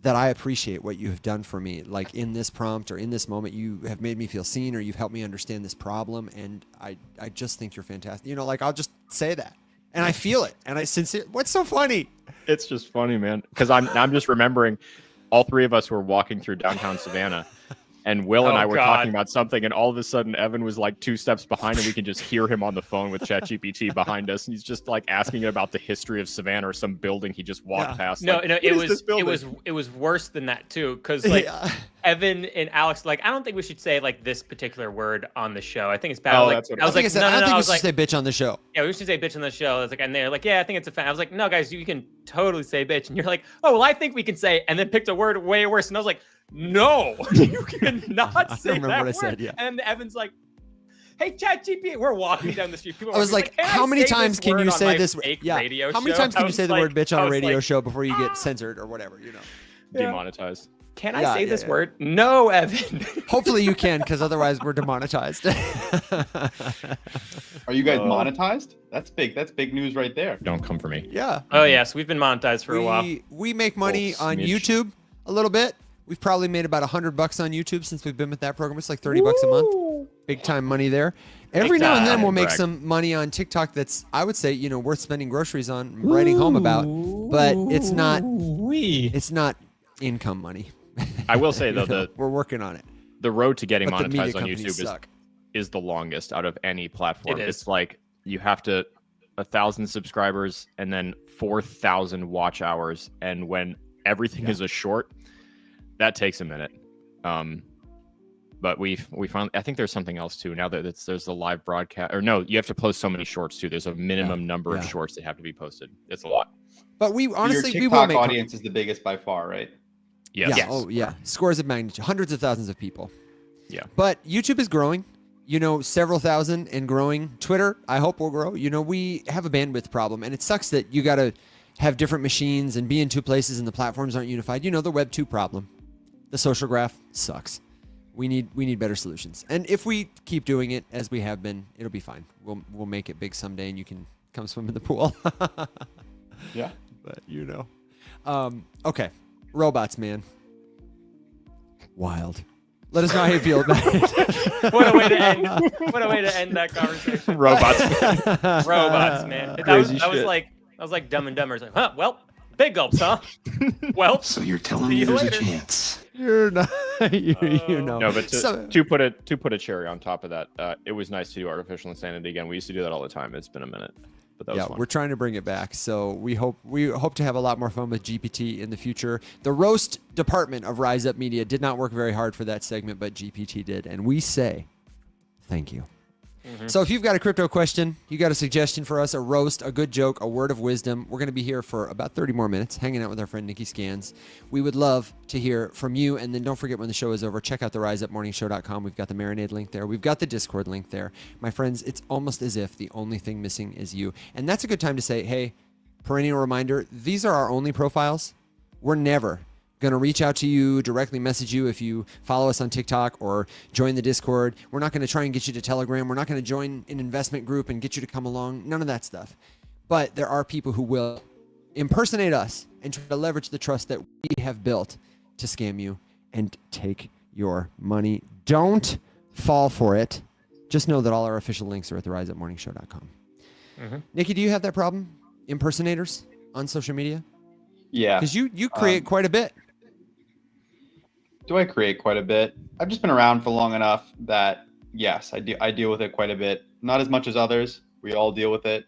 that I appreciate what you have done for me. Like in this prompt or in this moment, you have made me feel seen or you've helped me understand this problem. And I just think you're fantastic. I'll just say that. And I feel it. And what's so funny? It's just funny, man. Because I'm just remembering all three of us were walking through downtown Savannah, and Will and I were talking about something, and all of a sudden Evan was like 2 steps behind, and we can just hear him on the phone with ChatGPT behind us, and he's just like asking about the history of Savannah or some building he just walked past. No, like, no, it was worse than that too, because like Evan and Alex, like, I don't think we should say like this particular word on the show. I think it's bad. Oh, I that's what was like, I don't think we should say bitch on the show. Yeah, we should say bitch on the show. I was like, and they're like, yeah, I think it's a fan. I was like, no, guys, you can totally say bitch. And you're like, oh, well, I think we can say, and then picked a word way worse. And I was like, no, you cannot say remember that what I word. said, yeah. And Evan's like, hey, ChatGPT, we're walking down the street. People I was like, how many times can you say this? Yeah. How many times can you say the word bitch on a radio show before you get censored or whatever, Demonetized. Can I say this word? No, Evan. Hopefully you can, because otherwise we're demonetized. Are you guys monetized? That's big. That's big news right there. Don't come for me. Yeah. Oh, yes. We've been monetized for a while. We make money on smidge. YouTube a little bit. We've probably made about $100 on YouTube since we've been with that program. It's like $30 a month. Big time money there. Every now and then we'll make some money on TikTok that's, I would say, worth spending groceries on, writing home about. But it's not income money. I will say though, we're working on it. the road to getting But the media monetized on companies YouTube suck. is the longest out of any platform. It is. It's like you have to 1,000 subscribers and then 4,000 watch hours, and when everything is a short, that takes a minute. But we found, I think there's something else too. Now that there's the live broadcast, or no, you have to post so many shorts too. There's a minimum number of shorts that have to be posted. It's a lot. But we honestly, your we will TikTok make audience is the biggest by far, right? Yes. Yeah. Oh, yeah. Scores of magnitude, hundreds of thousands of people. Yeah. But YouTube is growing, several thousand and growing. Twitter, I hope will grow. We have a bandwidth problem, and it sucks that you got to have different machines and be in two places and the platforms aren't unified. The Web 2 problem. The social graph sucks. We need better solutions. And if we keep doing it as we have been, it'll be fine. We'll make it big someday, and you can come swim in the pool. Yeah. But okay. Robots, man. Wild. Let us know how you feel about it. What a way to end that conversation. Robots. Robots, man. That was like Dumb and Dumber. It's like, huh? Well, big gulps, huh? Well, So you're telling see me you there's later. a chance? You're not. No, No, but to put a cherry on top of that, it was nice to do artificial insanity again. We used to do that all the time. It's been a minute, but that was fun. We're trying to bring it back. So we hope to have a lot more fun with GPT in the future. The roast department of Rise Up Media did not work very hard for that segment, but GPT did, and we say thank you. So if you've got a crypto question, you got a suggestion for us, a roast, a good joke, a word of wisdom, we're going to be here for about 30 more minutes hanging out with our friend Nicky Scans. We would love to hear from you. And then don't forget, when the show is over, check out the riseupmorningshow.com. We've got the Marinade link there. We've got the Discord link there. My friends, it's almost as if the only thing missing is you. And that's a good time to say, hey, perennial reminder, these are our only profiles. We're never going to reach out to you, directly message you if you follow us on TikTok or join the Discord. We're not going to try and get you to Telegram. We're not going to join an investment group and get you to come along. None of that stuff. But there are people who will impersonate us and try to leverage the trust that we have built to scam you and take your money. Don't fall for it. Just know that all our official links are at theriseupmorningshow.com. Nikki, do you have that problem? Impersonators on social media? Yeah. Because you create quite a bit. Do I create quite a bit? I've just been around for long enough that yes, I do. I deal with it quite a bit. Not as much as others. We all deal with it.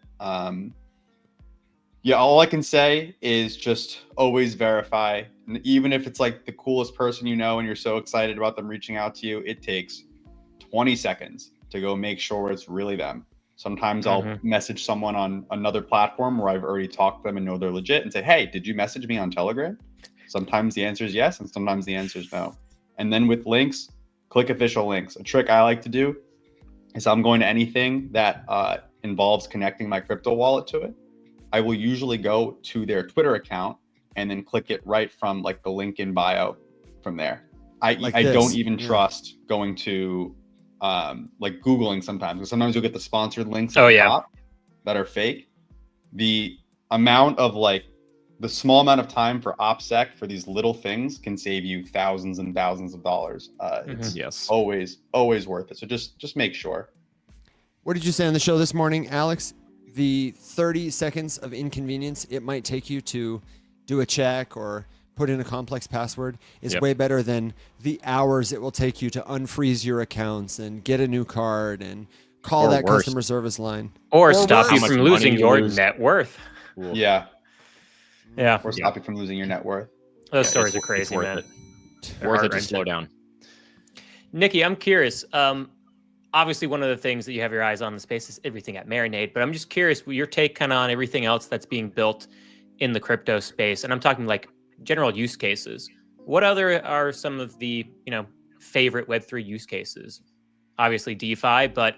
Yeah, all I can say is just always verify. And even if it's like the coolest person you know and you're so excited about them reaching out to you, it takes 20 seconds to go make sure it's really them. Sometimes I'll message someone on another platform where I've already talked to them and know they're legit and say, hey, did you message me on Telegram? Sometimes the answer is yes, and sometimes the answer is no. And then with links, click official links. A trick I like to do is I'm going to anything that involves connecting my crypto wallet to it. I will usually go to their Twitter account and then click it right from like the link in bio from there. I don't even trust going to like Googling sometimes, because sometimes you'll get the sponsored links at the top that are fake. The amount of like the small amount of time for OPSEC for these little things can save you thousands and thousands of dollars. It's always worth it. So just make sure. What did you say on the show this morning, Alex? The 30 seconds of inconvenience it might take you to do a check or put in a complex password is way better than the hours it will take you to unfreeze your accounts and get a new card and call that customer service line. Or stop you from losing your net worth. Yeah. Yeah. Or stop you from losing your net worth. Those stories are crazy, man. Worth it to slow down. Nikki, I'm curious. Obviously, one of the things that you have your eyes on in the space is everything at Marinade, but I'm just curious your take kind of on everything else that's being built in the crypto space. And I'm talking like general use cases. What other are some of the, favorite Web3 use cases? Obviously DeFi, but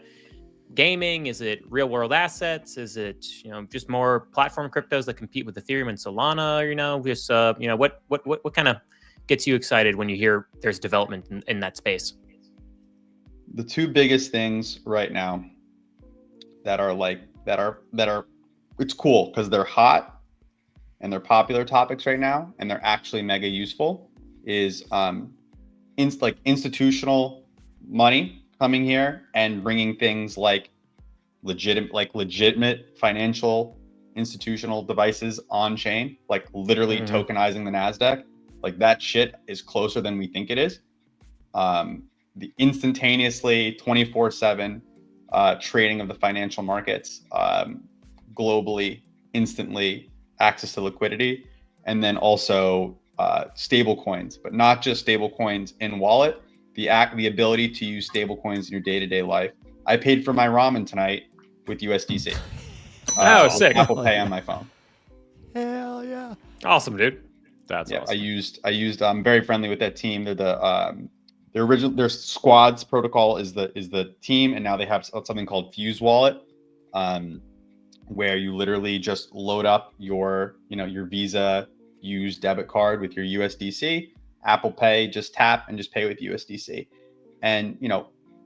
gaming, is it real world assets? Is it, just more platform cryptos that compete with Ethereum and Solana? What kind of gets you excited when you hear there's development in that space? The two biggest things right now that are it's cool because they're hot and they're popular topics right now and they're actually mega useful is institutional money coming here and bringing things like legitimate financial institutional devices on chain, like literally tokenizing the NASDAQ. Like that shit is closer than we think it is. The instantaneously 24/7 trading of the financial markets globally, instantly access to liquidity, and then also stable coins, but not just stable coins in wallet, the ability to use stable coins in your day-to-day life. I paid for my ramen tonight with USDC. Sick. Apple Pay on my phone. Hell yeah. Awesome, dude. That's awesome. I used I'm very friendly with that team. They're their squads protocol is the team, and now they have something called Fuse Wallet, where you literally just load up your Visa Fuse debit card with your USDC. Apple Pay, just tap and just pay with USDC. And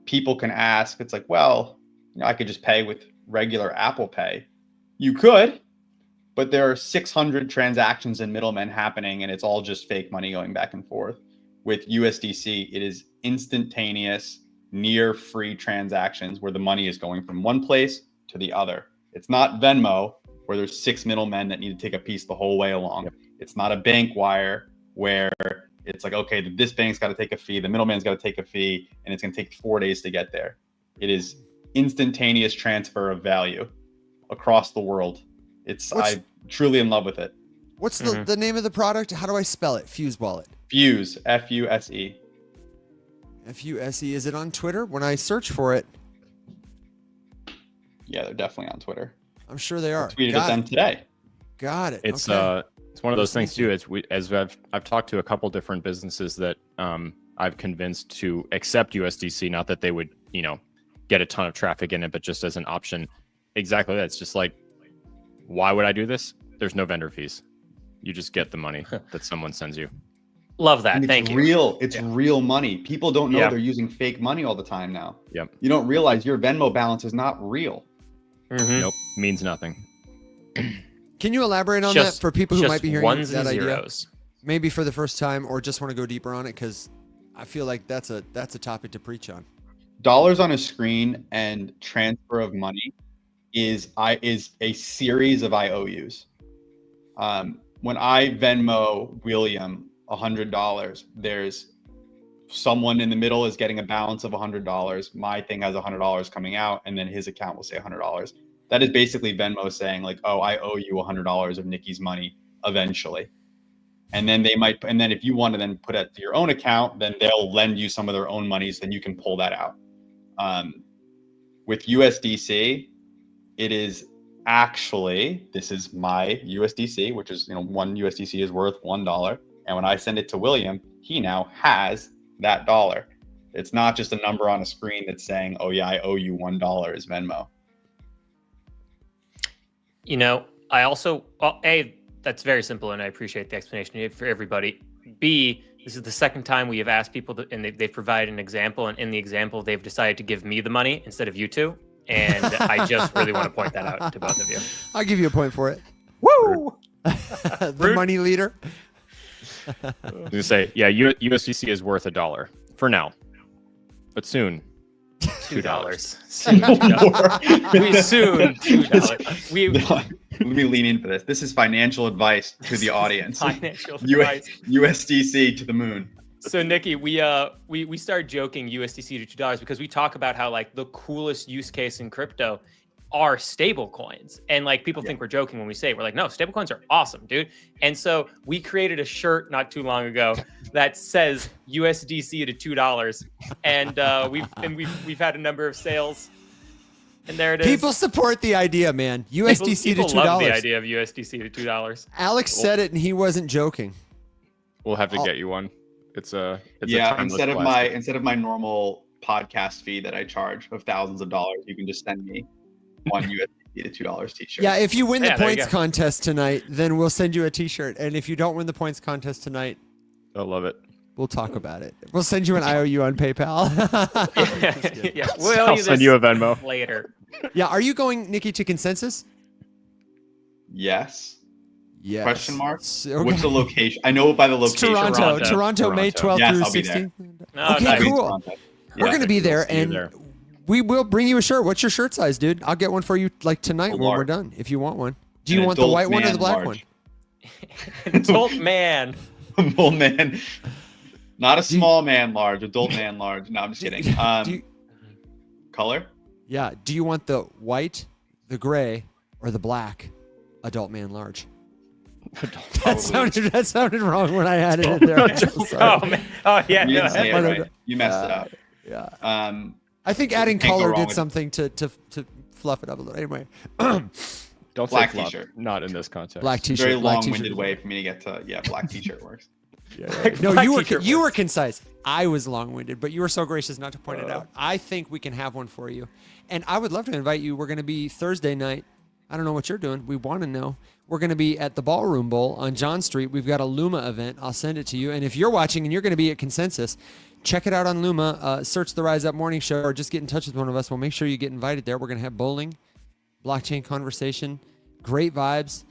people can ask, it's like, well, I could just pay with regular Apple Pay. You could, but there are 600 transactions and middlemen happening, and it's all just fake money going back and forth. With USDC, it is instantaneous, near free transactions where the money is going from one place to the other. It's not Venmo where there's 6 middlemen that need to take a piece the whole way along. Yep. It's not a bank wire where it's like, okay, this bank's got to take a fee, the middleman's got to take a fee, and it's going to take 4 days to get there. It is instantaneous transfer of value across the world. I'm truly in love with it. What's the name of the product? How do I spell it? Fuse Wallet. Fuse, Fuse. Fuse. Is it on Twitter? When I search for it. Yeah, they're definitely on Twitter. I'm sure they are. I tweeted at them today. Got it. It's it's one of those things too. As I've talked to a couple different businesses that I've convinced to accept USDC, not that they would get a ton of traffic in it, but just as an option. Exactly that. It's just like, why would I do this? There's no vendor fees. You just get the money that someone sends you. Love that. Thank you. It's real money. People don't know they're using fake money all the time now. Yep. You don't realize your Venmo balance is not real. Nope. Means nothing. Can you elaborate on that for people who might be hearing ones that and idea? zeros. Maybe for the first time, or just want to go deeper on it, because I feel like that's a topic to preach on. Dollars on a screen and transfer of money is a series of IOUs. When I Venmo William $100, there's someone in the middle is getting a balance of $100. My thing has $100 coming out, and then his account will say $100. That is basically Venmo saying like, oh, I owe you $100 of Nicky's money eventually. And then if you want to then put it to your own account, then they'll lend you some of their own money, so then you can pull that out. With USDC, it is actually, this is my USDC, which is, one USDC is worth $1. And when I send it to William, he now has that dollar. It's not just a number on a screen that's saying, oh yeah, I owe you $1 as Venmo. I also, A, that's very simple, and I appreciate the explanation for everybody. B, this is the second time we have asked people and they've provided an example, and in the example, they've decided to give me the money instead of you two. And I just really want to point that out to both of you. I'll give you a point for it. Woo! The money leader. I was gonna say, yeah, USDC is worth $1 for now, but soon $2. Soon $2. Let me lean into this. This is financial advice to the audience. Financial advice. USDC to the moon. So Nicky, we started joking USDC to $2 because we talk about how like the coolest use case in crypto are stable coins, and like people think we're joking when we say it. We're like, no, stable coins are awesome, dude. And so we created a shirt not too long ago that says USDC to $2, and we've had a number of sales, and there it is. People support the idea, man. USDC people to $2. Love the idea of USDC to $2. Alex said it, and he wasn't joking. We'll have to get you one. It's a instead of my normal podcast fee that I charge of thousands of dollars, you can just send me one USDC to $2 t-shirt. Yeah, if you win the points contest tonight, then we'll send you a t-shirt. And if you don't win the points contest tonight, I love it. We'll talk about it. We'll send you an IOU on PayPal. I'll send you a Venmo later. Yeah, are you going, Nicky, to consensus? Yes. Yes. Question mark? Okay. What's the location? I know by the location. It's Toronto, May 12th yes, through I'll be 16th. No, Okay, nice. cool. We're going to be there, and we will bring you a shirt. What's your shirt size, dude? I'll get one for you like tonight when we're done, if you want one. Do you want the white one or the black one? Adult man. Adult man. Not a small man large, adult man large. No, I'm just kidding. Color? Yeah. Do you want the white, the gray, or the black adult man large? That sounded wrong when I had it in there. Oh, man. Oh, yeah. You didn't say it right. You messed it up. Yeah. I think adding color did something to fluff it up a little. Anyway. Don't black say fluff. t-shirt. Not in this context. Black t-shirt. Very black long-winded t-shirt. way for me to get to black t-shirt works. No, you were concise. I was long-winded, but you were so gracious not to point it out. I think we can have one for you, and I would love to invite you. We're going to be Thursday night. I don't know what you're doing. We want to know. We're going to be at the Ballroom Bowl on John Street. We've got a Luma event. I'll send it to you. And if you're watching and you're going to be at Consensus, check it out on Luma. Search the Rise Up Morning Show or just get in touch with one of us. We'll make sure you get invited there. We're going to have bowling, blockchain conversation, great vibes.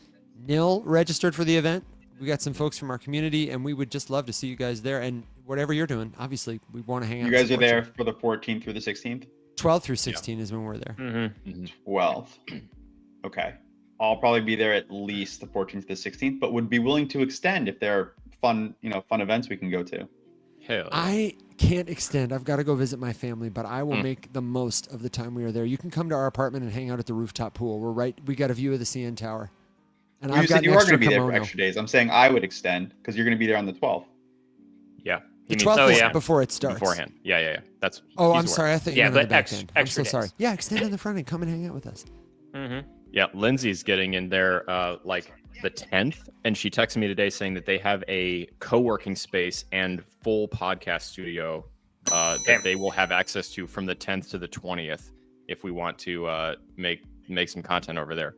Nil registered for the event. We got some folks from our community, and we would just love to see you guys there. And whatever you're doing, obviously, we want to hang out. You guys are there for the 14th through the 16th? 12th through 16 is when we're there. 12th. Okay. I'll probably be there at least the 14th to the 16th, but would be willing to extend if there are fun events we can go to. Hell yeah. I can't extend. I've got to go visit my family, but I will make the most of the time we are there. You can come to our apartment and hang out at the rooftop pool. We got a view of the CN Tower. And you said you are going to be there for extra days. I'm saying I would extend because you're going to be there on the 12th. Yeah. The 12th is before it starts. Beforehand. Yeah. That's. I'm sorry. I thought you meant but the back end. I'm so extra sorry. days. Yeah, extend in the front end. Come and hang out with us. Yeah, Lindsay's getting in there like the 10th, and she texted me today saying that they have a co-working space and full podcast studio that they will have access to from the 10th to the 20th if we want to make some content over there.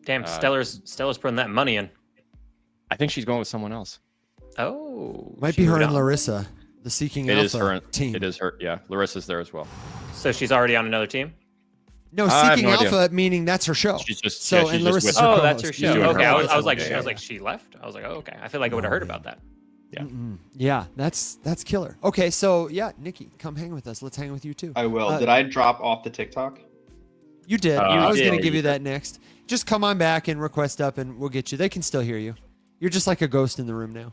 Damn, Stella's putting that money in. I think she's going with someone else. Oh, Might be her and Larissa, the Seeking Alpha team. It is her. Yeah, Larissa's there as well. So she's already on another team? No, Seeking Alpha meaning that's her show. She's just so she's and just Larissa's with her Oh, co-host. that's her show. Okay, I was like, she left. I was like, oh, okay. I feel like I would have heard about that. Yeah. Yeah, that's killer. Okay, so yeah, Nicky, come hang with us. Let's hang with you too. I will. Did I drop off the TikTok? You did. I was did. going to give you that next. Just come on back and request up, and we'll get you. They can still hear you. You're just like a ghost in the room now.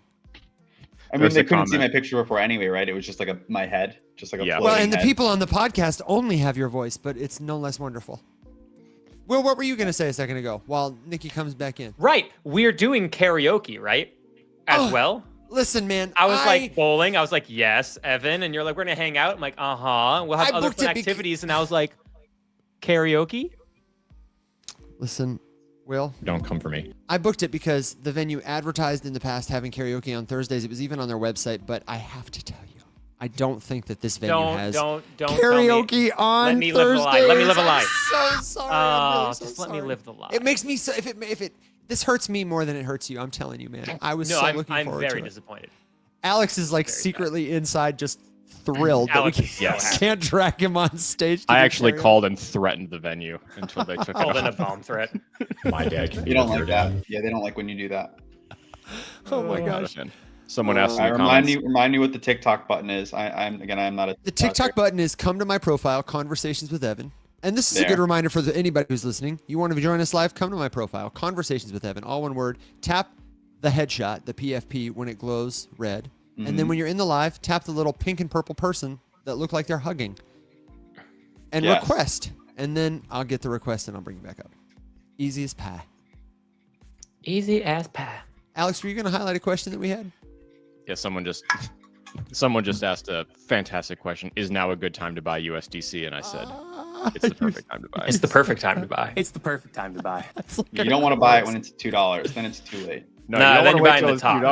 I mean, There's they a couldn't see comment. my picture before anyway, right? It was just like my head, just like a Yeah. floating Well, and the head. people on the podcast only have your voice, but it's no less wonderful. Will, what were you going to say a second ago while Nikki comes back in? Right. We're doing karaoke, right? As well. Listen, man. I was like bowling. I was like, yes, Evan. And you're like, we're going to hang out. I'm like, uh-huh. We'll have I other booked fun it activities. And I was like, karaoke? Listen, Will. Don't come for me. I booked it because the venue advertised in the past having karaoke on Thursdays. It was even on their website, but I have to tell you, I don't think that this venue has Don't karaoke on Let me live Thursdays. a lie. Let me live a lie. I'm so sorry. I'm really so Just let me sorry. live the lie. It makes me so. If it this hurts me more than it hurts you. I'm telling you, man. I was No, so I'm looking forward very to it. disappointed. Alex is like Very secretly inside, just thrilled Alex that is we so can't, happy. can't drag him on stage. To I do actually karaoke. called and threatened the venue until they took it Called in a off. bomb threat. My dad can be You don't the like third that. dad. Yeah, they don't like when you do that. Oh my gosh. Someone asked in the Remind comments. me what the TikTok button is. I'm not a The TikTok button is come to my profile, Conversations with Evan. And this is a There. good reminder for anybody who's listening. You want to join us live? Come to my profile, Conversations with Evan, all one word. Tap the headshot, the PFP, when it glows red. And then when you're in the live, tap the little pink and purple person that look like they're hugging. And Yes. request. And then I'll get the request and I'll bring it back up. Easy as pie. Easy as pie. Alex, were you going to highlight a question that we had? Yeah, someone just asked a fantastic question. Is now a good time to buy USDC? And I said, it's the perfect time to buy. It's the perfect time to buy. It's the perfect time to buy. You don't want to buy it when it's $2. Then it's too late. No, Nah, you then don't you're want to buying wait till the it's top. $2.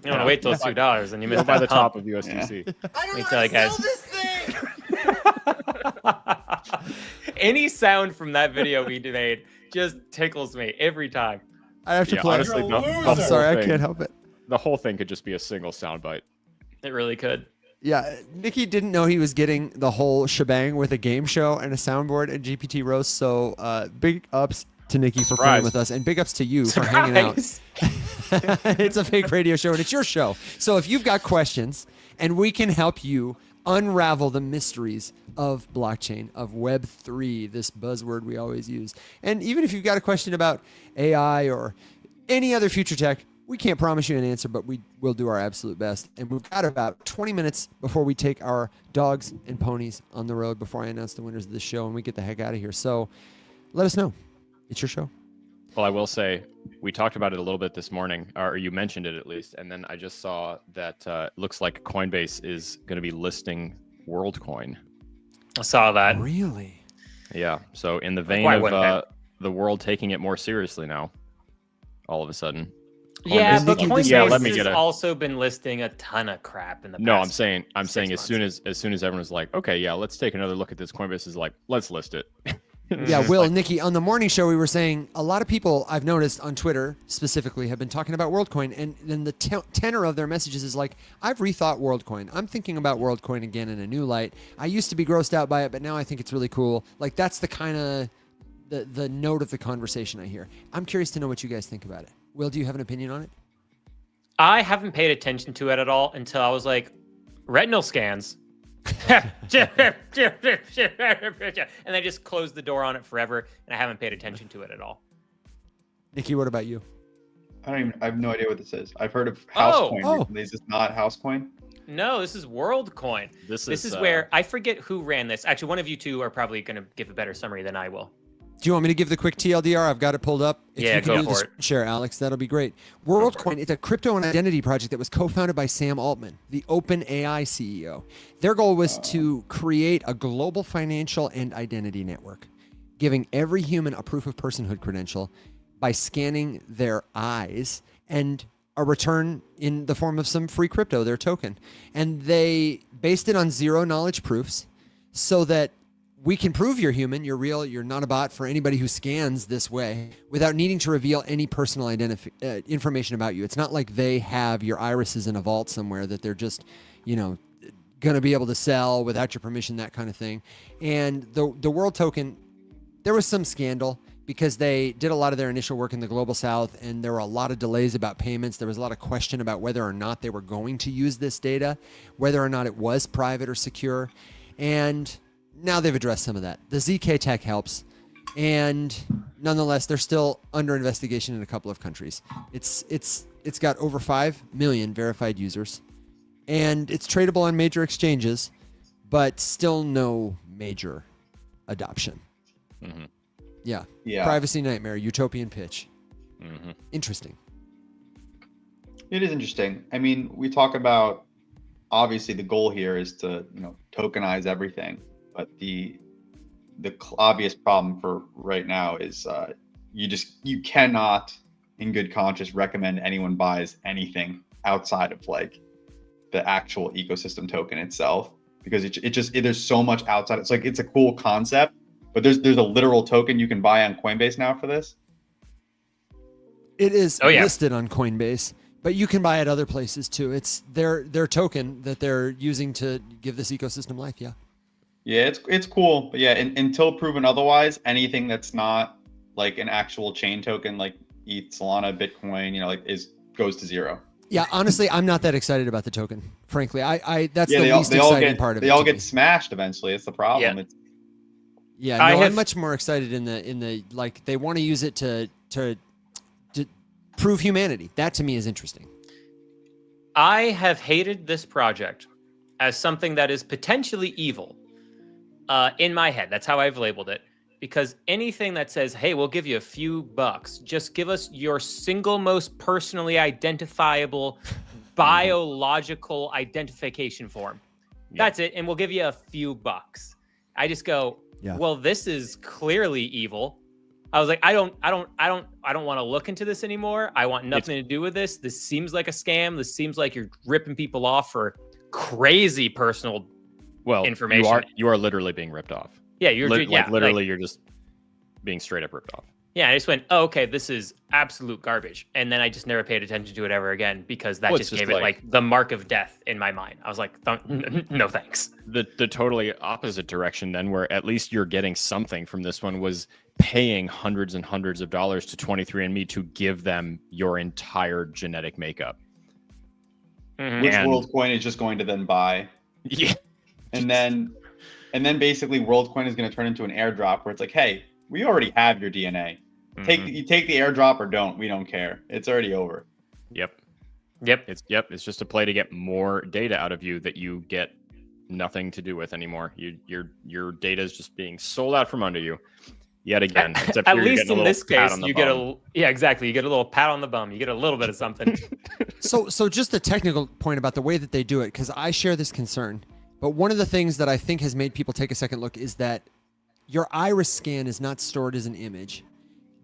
You want to wait till it's $2 and you miss Go buy that the top pump. of USDC. Let me tell you guys. Any sound from that video we made just tickles me every time. I have to Yeah, play. honestly, the I'm whole sorry, I thing- can't help it. The whole thing could just be a single soundbite. It really could. Yeah, Nikki didn't know he was getting the whole shebang with a game show and a soundboard and GPT roast. So big ups to Nikki for playing Surprise. with us, and big ups to you for hanging out. Surprise. It's a fake radio show, and it's your show. So if you've got questions, and we can help you unravel the mysteries of blockchain, of Web3, this buzzword we always use. And even if you've got a question about AI or any other future tech, we can't promise you an answer, but we will do our absolute best. And we've got about 20 minutes before we take our dogs and ponies on the road before I announce the winners of the show and we get the heck out of here. So let us know. It's your show. Well, I will say we talked about it a little bit this morning, or you mentioned it at least, and then I just saw that it looks like Coinbase is going to be listing Worldcoin. I saw that. Really? Yeah. So in the vein Why of wouldn't the world taking it more seriously now, all of a sudden. Yeah, Coinbase but making Coinbase this- Yeah, let me has get a- also been listing a ton of crap in the past. No, I'm saying as 6 soon as everyone's like, okay, yeah, let's take another look at this. Coinbase is like, let's list it. Yeah, Will, Nikki, on the morning show, we were saying a lot of people I've noticed on Twitter specifically have been talking about WorldCoin, and then the tenor of their messages is like, I've rethought WorldCoin. I'm thinking about WorldCoin again in a new light. I used to be grossed out by it, but now I think it's really cool. Like, that's the kind of the note of the conversation I hear. I'm curious to know what you guys think about it. Will, do you have an opinion on it? I haven't paid attention to it at all until I was like, retinal scans. And I just closed the door on it forever, and I haven't paid attention to it at all. Nikki, what about you? I have no idea what this is. I've heard of Housecoin. Oh. Recently. Is this not Housecoin? No, this is Worldcoin. This is where I forget who ran this. Actually, one of you two are probably going to give a better summary than I will. Do you want me to give the quick TLDR? I've got it pulled up. If Yeah, you can go do the for screen share, Alex, that'll be great. WorldCoin is a crypto and identity project that was co-founded by Sam Altman, the OpenAI CEO. Their goal was to create a global financial and identity network, giving every human a proof of personhood credential by scanning their eyes and a return in the form of some free crypto, their token. And they based it on zero knowledge proofs so that we can prove you're human, you're real, you're not a bot for anybody who scans this way without needing to reveal any personal information about you. It's not like they have your irises in a vault somewhere that they're just, going to be able to sell without your permission, that kind of thing. And the World Token, there was some scandal because they did a lot of their initial work in the Global South, and there were a lot of delays about payments. There was a lot of question about whether or not they were going to use this data, whether or not it was private or secure. And now they've addressed some of that. The ZK tech helps. And nonetheless, they're still under investigation in a couple of countries. It's got over 5 million verified users, and it's tradable on major exchanges, but still no major adoption. Mm-hmm. Yeah. Yeah. Privacy nightmare, utopian pitch. Mm-hmm. Interesting. It is interesting. I mean, we talk about, obviously the goal here is to, tokenize everything, but the obvious problem for right now is you cannot in good conscience recommend anyone buys anything outside of like the actual ecosystem token itself, because there's so much outside. It's like, it's a cool concept, but there's a literal token you can buy on Coinbase now for this. It is listed on Coinbase, but you can buy it other places too. It's their token that they're using to give this ecosystem life. Yeah. Yeah, it's cool, but yeah, until proven otherwise, anything that's not like an actual chain token like ETH, Solana, Bitcoin, goes to zero. Yeah, honestly, I'm not that excited about the token. Frankly, I that's the they least exciting part of it. They all get smashed eventually. It's the problem. Yeah. I'm much more excited in the like they want to use it to prove humanity. That to me is interesting. I have hated this project as something that is potentially evil. In my head, that's how I've labeled it. Because anything that says, hey, we'll give you a few bucks, just give us your single most personally identifiable biological identification form. Yeah. That's it. And we'll give you a few bucks. I just go, well, this is clearly evil. I was like, I don't want to look into this anymore. I want nothing to do with this. This seems like a scam. This seems like you're ripping people off for crazy personal information. You are literally being ripped off. Yeah, you're you're just being straight up ripped off. Yeah, I just went, oh, okay, this is absolute garbage. And then I just never paid attention to it ever again, because that just gave it like the mark of death in my mind. I was like, no thanks. The totally opposite direction then, where at least you're getting something from this one, was paying hundreds and hundreds of dollars to 23andMe to give them your entire genetic makeup. Mm-hmm. Which Worldcoin is just going to then buy. Yeah. And then basically Worldcoin is going to turn into an airdrop where it's like, hey, we already have your DNA. Mm-hmm. You take the airdrop or don't. We don't care. It's already over. Yep. It's just a play to get more data out of you that you get nothing to do with anymore. Your data is just being sold out from under you yet again. At least in this case, you get exactly. You get a little pat on the bum. You get a little bit of something. So just a technical point about the way that they do it, because I share this concern. But one of the things that I think has made people take a second look is that your iris scan is not stored as an image.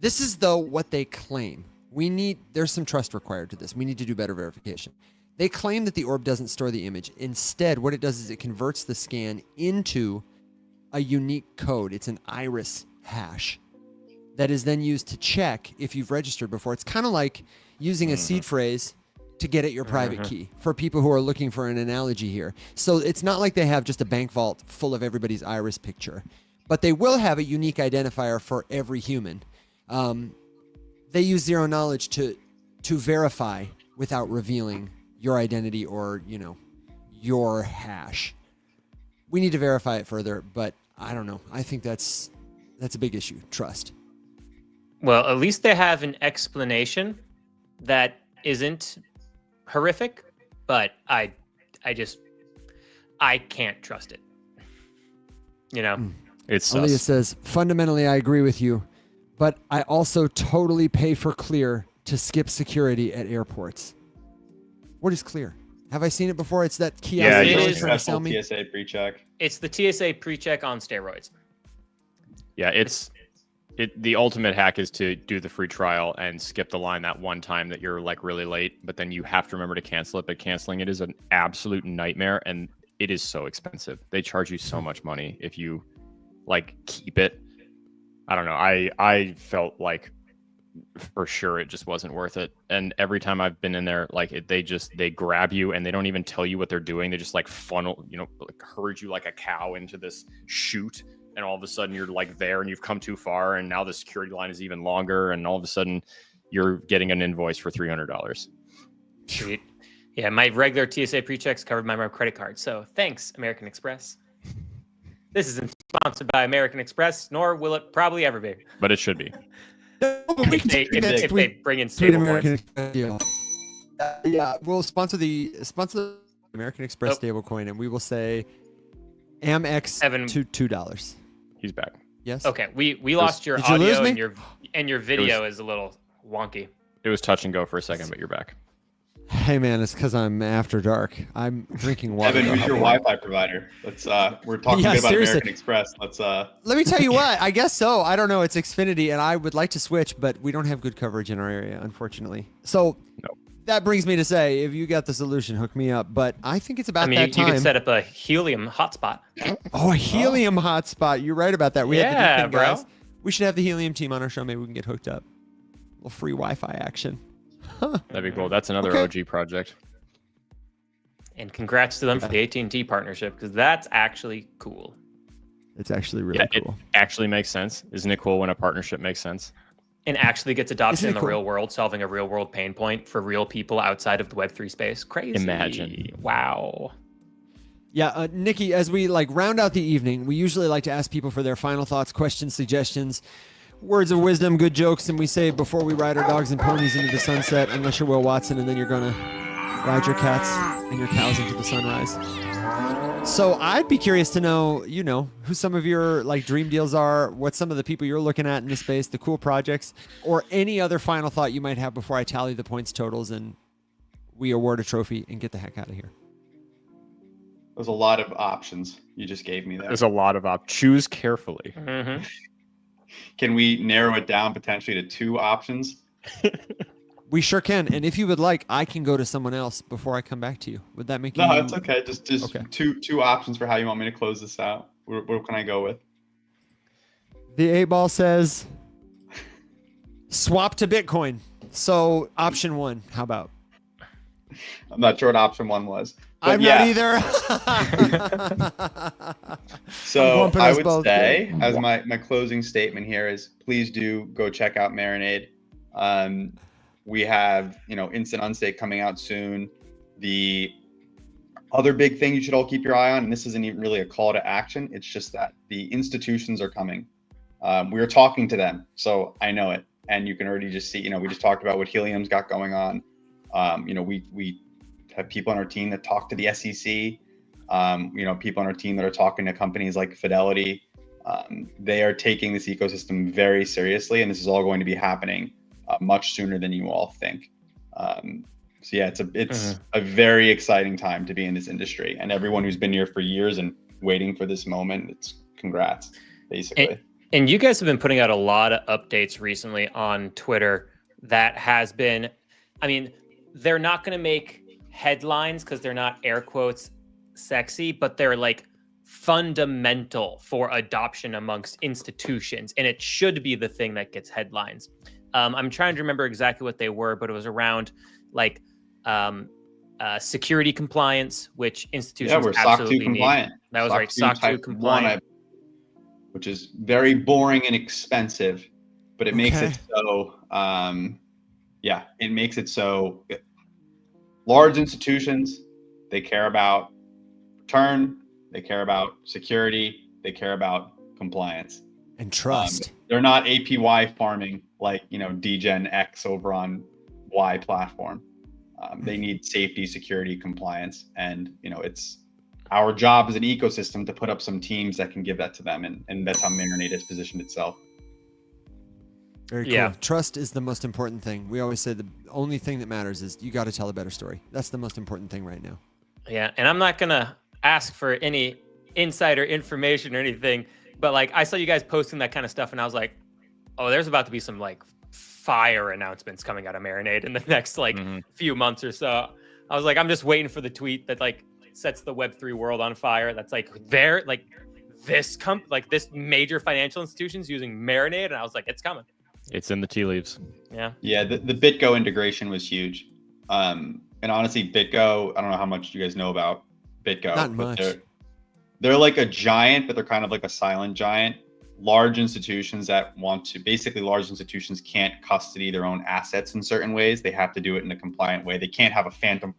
This is, though, what they claim. There's some trust required to this. We need to do better verification. They claim that the orb doesn't store the image. Instead, what it does is it converts the scan into a unique code. It's an iris hash that is then used to check if you've registered before. It's kind of like using a seed phrase to get at your private key, for people who are looking for an analogy here. So it's not like they have just a bank vault full of everybody's iris picture, but they will have a unique identifier for every human. They use zero knowledge to verify without revealing your identity or, your hash. We need to verify it further, but I don't know. I think that's a big issue. Trust. Well, at least they have an explanation that isn't horrific, but I can't trust it. It's Aaliyah says, fundamentally, I agree with you, but I also totally pay for Clear to skip security at airports. What is Clear? Have I seen it before? It's that kiosk. Yeah, it is. Trying to sell me. TSA pre-check. It's the TSA pre-check on steroids. Yeah, the ultimate hack is to do the free trial and skip the line that one time that you're like really late, but then you have to remember to cancel it. But canceling it is an absolute nightmare, and it is so expensive. They charge you so much money if you keep it. I don't know. I felt like for sure it just wasn't worth it. And every time I've been in there, they grab you and they don't even tell you what they're doing. They just funnel, herd you like a cow into this chute. And all of a sudden you're there and you've come too far. And now the security line is even longer. And all of a sudden you're getting an invoice for $300. Sweet. Yeah, my regular TSA pre-checks covered my credit card. So thanks, American Express. This isn't sponsored by American Express, nor will it probably ever be. But it should be. If they bring in Tweet stable American coins. Express deal. Yeah, we'll sponsor the American Express stablecoin, and we will say Amex Evan- to $2. He's back. Yes. Okay, we lost your Did you lose audio me? and your video is a little wonky. It was touch and go for a second, but you're back. Hey man, it's because I'm after dark. I'm drinking water. Evan, who's your Wi-Fi provider? Let's we're talking Yeah, good about seriously. American Express. Let's Let me tell you what. I guess so. I don't know. It's Xfinity, and I would like to switch, but we don't have good coverage in our area, unfortunately. So that brings me to say, if you got the solution, hook me up. But I think it's about I mean, that you time. could set up a helium hotspot. Oh, a helium hotspot. You're right about that. We have the Yeah, Deacon bro. guys. We should have the helium team on our show. Maybe we can get hooked up. A little free Wi-Fi action. That'd be cool. That's another Okay. OG project. And congrats to them for the AT&T partnership, because that's actually cool. It's actually really Yeah, cool. it actually makes sense. Isn't it cool when a partnership makes sense? And actually gets adoption Isn't it in the cool? real world, solving a real world pain point for real people outside of the Web3 space. Crazy. Imagine. Wow. Yeah, Nikki, as we round out the evening, we usually like to ask people for their final thoughts, questions, suggestions, words of wisdom, good jokes, and we say before we ride our dogs and ponies into the sunset, unless you're Will Watson, and then you're gonna ride your cats and your cows into the sunrise. So I'd be curious to know, who some of your dream deals are, what some of the people you're looking at in this space, the cool projects, or any other final thought you might have before I tally the points totals and we award a trophy and get the heck out of here. there's a lot of options you just gave me there. There's a lot of choose carefully. Mm-hmm. Can we narrow it down potentially to 2 options? We sure can. And if you would like, I can go to someone else before I come back to you. Would that make you? No, it's okay. Just Okay. two options for how you want me to close this out. What can I go with? The 8-ball says swap to Bitcoin. So option 1, how about? I'm not sure what option 1 was. But I'm yeah. not either. So lumping I us would both say, in. as my closing statement here is, please do go check out Marinade. We have, Instant Unstake coming out soon. The other big thing you should all keep your eye on, and this isn't even really a call to action, it's just that the institutions are coming. We are talking to them, so I know it. And you can already just see, we just talked about what Helium's got going on. We have people on our team that talk to the SEC. People on our team that are talking to companies like Fidelity. They are taking this ecosystem very seriously, and this is all going to be happening much sooner than you all think. So yeah, it's a very exciting time to be in this industry, and everyone who's been here for years and waiting for this moment, it's congrats, basically. And you guys have been putting out a lot of updates recently on Twitter that has been, they're not going to make headlines because they're not air quotes sexy, but they're fundamental for adoption amongst institutions. And it should be the thing that gets headlines. I'm trying to remember exactly what they were, but it was around security compliance, which institutions we're SOC 2 absolutely compliant. need. That was SOC right, 2 SOC 2 type compliant. 1, which is very boring and expensive, but it makes Okay. it so, it makes it so large institutions, they care about return, they care about security, they care about compliance. And trust. They're not APY farming like, Degen X over on Y platform. They need safety, security, compliance, and it's our job as an ecosystem to put up some teams that can give that to them, and that's how Marinade has positioned itself. Very cool. Yeah. Trust is the most important thing. We always say the only thing that matters is you got to tell a better story. That's the most important thing right now. Yeah, and I'm not gonna ask for any insider information or anything, but I saw you guys posting that kind of stuff, and I was like, oh, there's about to be some fire announcements coming out of Marinade in the next few months or so. I was like, I'm just waiting for the tweet that sets the Web3 world on fire. That's this major financial institutions using Marinade, and I was like, it's coming. It's in the tea leaves. Yeah. Yeah, the BitGo integration was huge. And honestly, BitGo, I don't know how much you guys know about BitGo. Not but much. They're like a giant, but they're kind of like a silent giant. Large institutions large institutions can't custody their own assets in certain ways. They have to do it in a compliant way. They can't have a phantom,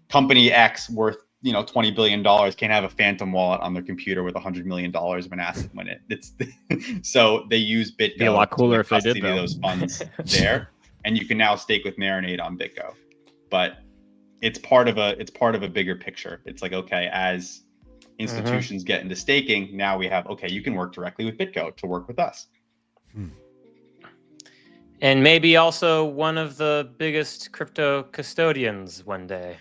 company X worth, $20 billion can't have a phantom wallet on their computer with $100 million of an asset when it's so they use BitGo. Be a lot cooler if they did, custody though. those funds there, and you can now stake with Marinade on BitGo. But it's part of a bigger picture. It's like, okay, as institutions get into staking, now we have, okay, you can work directly with BitGo to work with us. And maybe also one of the biggest crypto custodians one day.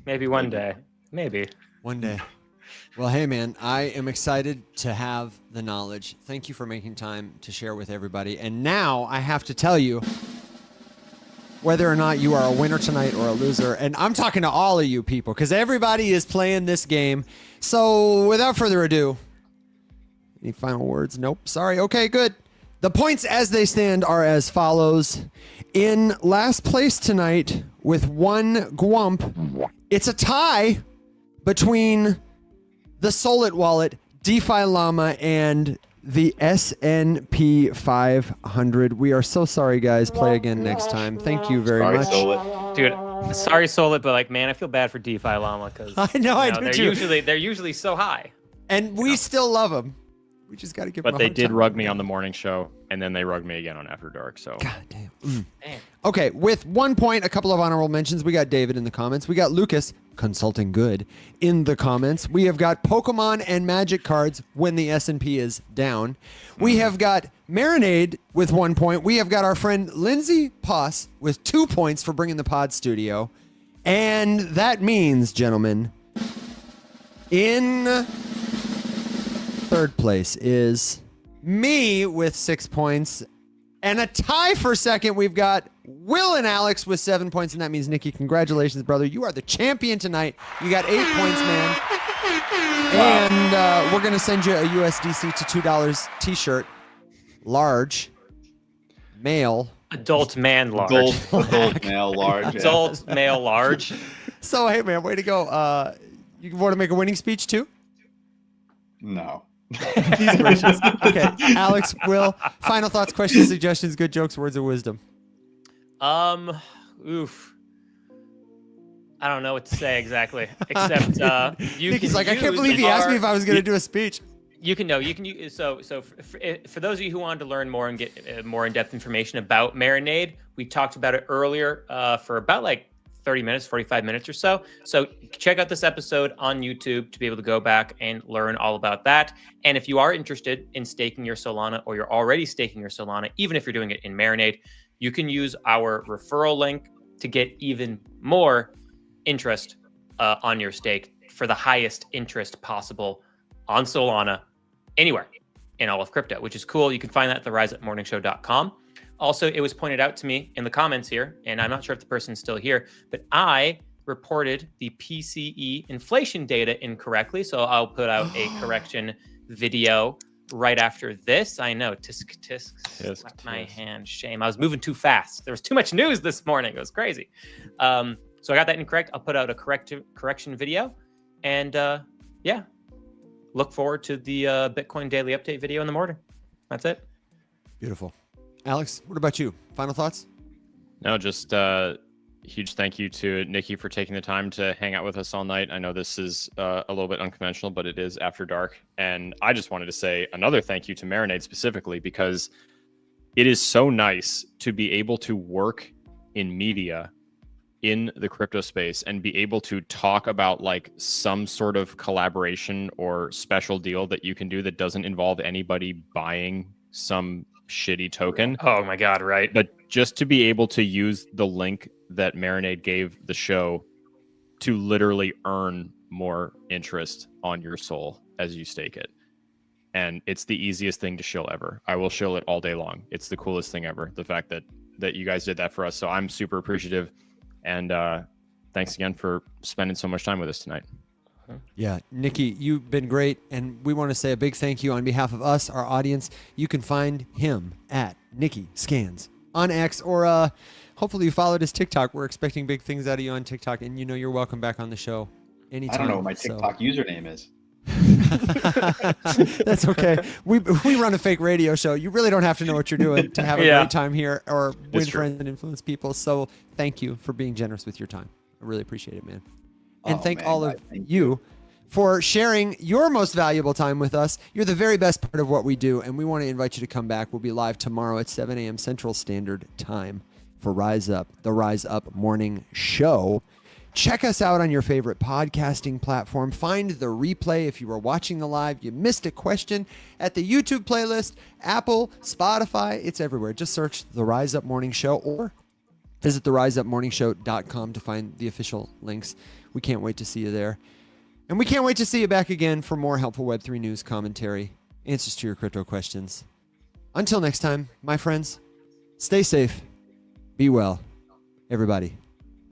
Maybe one day. Maybe. One day. Well, hey, man, I am excited to have the knowledge. Thank you for making time to share with everybody. And now I have to tell you whether or not you are a winner tonight or a loser. And I'm talking to all of you people because everybody is playing this game. So without further ado, any final words? Nope. Sorry. Okay, good. The points as they stand are as follows. In last place tonight with one Gwump, it's a tie between the Solid wallet, DeFi Llama, and the S&P 500. We are so sorry, guys. Play again next time. Thank you very much. Solid. Dude, sorry, Solid, but like, man, I feel bad for DeFi Llama because I know, I do too. They're usually so high. And we still love them. We just got to give them But a they hard did time. rug me on the morning show, and then they rugged me again on After Dark. So God damn. Damn. Okay, with 1 point, a couple of honorable mentions. We got David in the comments. We got Lucas, consulting good, in the comments. We have got Pokemon and Magic cards when the S&P is down. We have got Marinade with 1 point. We have got our friend Lindsay Poss with 2 points for bringing the pod studio. And that means, gentlemen, in third place is me with 6 points. And a tie for second, we've got Will and Alex with 7 points. And that means, Nicky, congratulations, brother. You are the champion tonight. You got 8 points, man. And we're going to send you a USDC to $2 t-shirt. Large. Male. Adult man large. Adult male large. Adult male large. So, hey, man, way to go. You want to make a winning speech, too? No. He's gracious. Okay, Alex, Will, final thoughts, questions, suggestions, good jokes, words of wisdom. Oof. I don't know what to say exactly, except you Nicky's can like, I can't use believe he asked me our- if I was going to do a speech. You can use for those of you who wanted to learn more and get more in-depth information about Marinade, we talked about it earlier for about like 30 minutes, 45 minutes or so. So check out this episode on YouTube to be able to go back and learn all about that. And if you are interested in staking your Solana, or you're already staking your Solana, even if you're doing it in Marinade, you can use our referral link to get even more interest on your stake for the highest interest possible on Solana anywhere in all of crypto, which is cool. You can find that at theriseupmorningshow.com. Also, it was pointed out to me in the comments here, and I'm not sure if the person's still here, but I reported the PCE inflation data incorrectly. So I'll put out a correction video right after this. I know, tisk slapped my hand. Shame. I was moving too fast. There was too much news this morning. It was crazy. So I got that incorrect. I'll put out a correction video. And yeah, look forward to the Bitcoin daily update video in the morning. That's it. Beautiful. Alex, what about you? Final thoughts? no, just huge thank you to Nicky for taking the time to hang out with us all night. I know this is a little bit unconventional, but it is After Dark. And I just wanted to say another thank you to Marinade specifically, because it is so nice to be able to work in media in the crypto space and be able to talk about like some sort of collaboration or special deal that you can do that doesn't involve anybody buying some shitty token. Oh my God, right? But just to be able to use the link that Marinade gave the show to literally earn more interest on your soul as you stake it. And it's the easiest thing to shill ever. I will shill it all day long. It's the coolest thing ever. The fact that you guys did that for us. So I'm super appreciative. And thanks again for spending so much time with us tonight. Yeah, Nicky, you've been great, and we want to say a big thank you on behalf of us, our audience. You can find him at Nicky Scans on X, or hopefully you followed his TikTok. We're expecting big things out of you on TikTok, and you know you're welcome back on the show anytime. I don't know what my TikTok username is. That's okay. We run a fake radio show. You really don't have to know what you're doing to have a great time here or win friends and influence people. So thank you for being generous with your time. I really appreciate it, man. and Oh, thank man, all guys, of thank you for sharing your most valuable time with us. You're the very best part of what we do, and we want to invite you to come back. We'll be live tomorrow at 7 a.m. Central Standard Time for Rise Up, the Rise Up Morning Show. Check us out on your favorite podcasting platform. Find the replay if you were watching the live. You missed a question at the YouTube playlist, Apple, Spotify. It's everywhere. Just search the Rise Up Morning Show or visit theriseupmorningshow.com to find the official links. We can't wait to see you there. And we can't wait to see you back again for more helpful Web3 news, commentary, answers to your crypto questions. Until next time, my friends, stay safe, be well, everybody.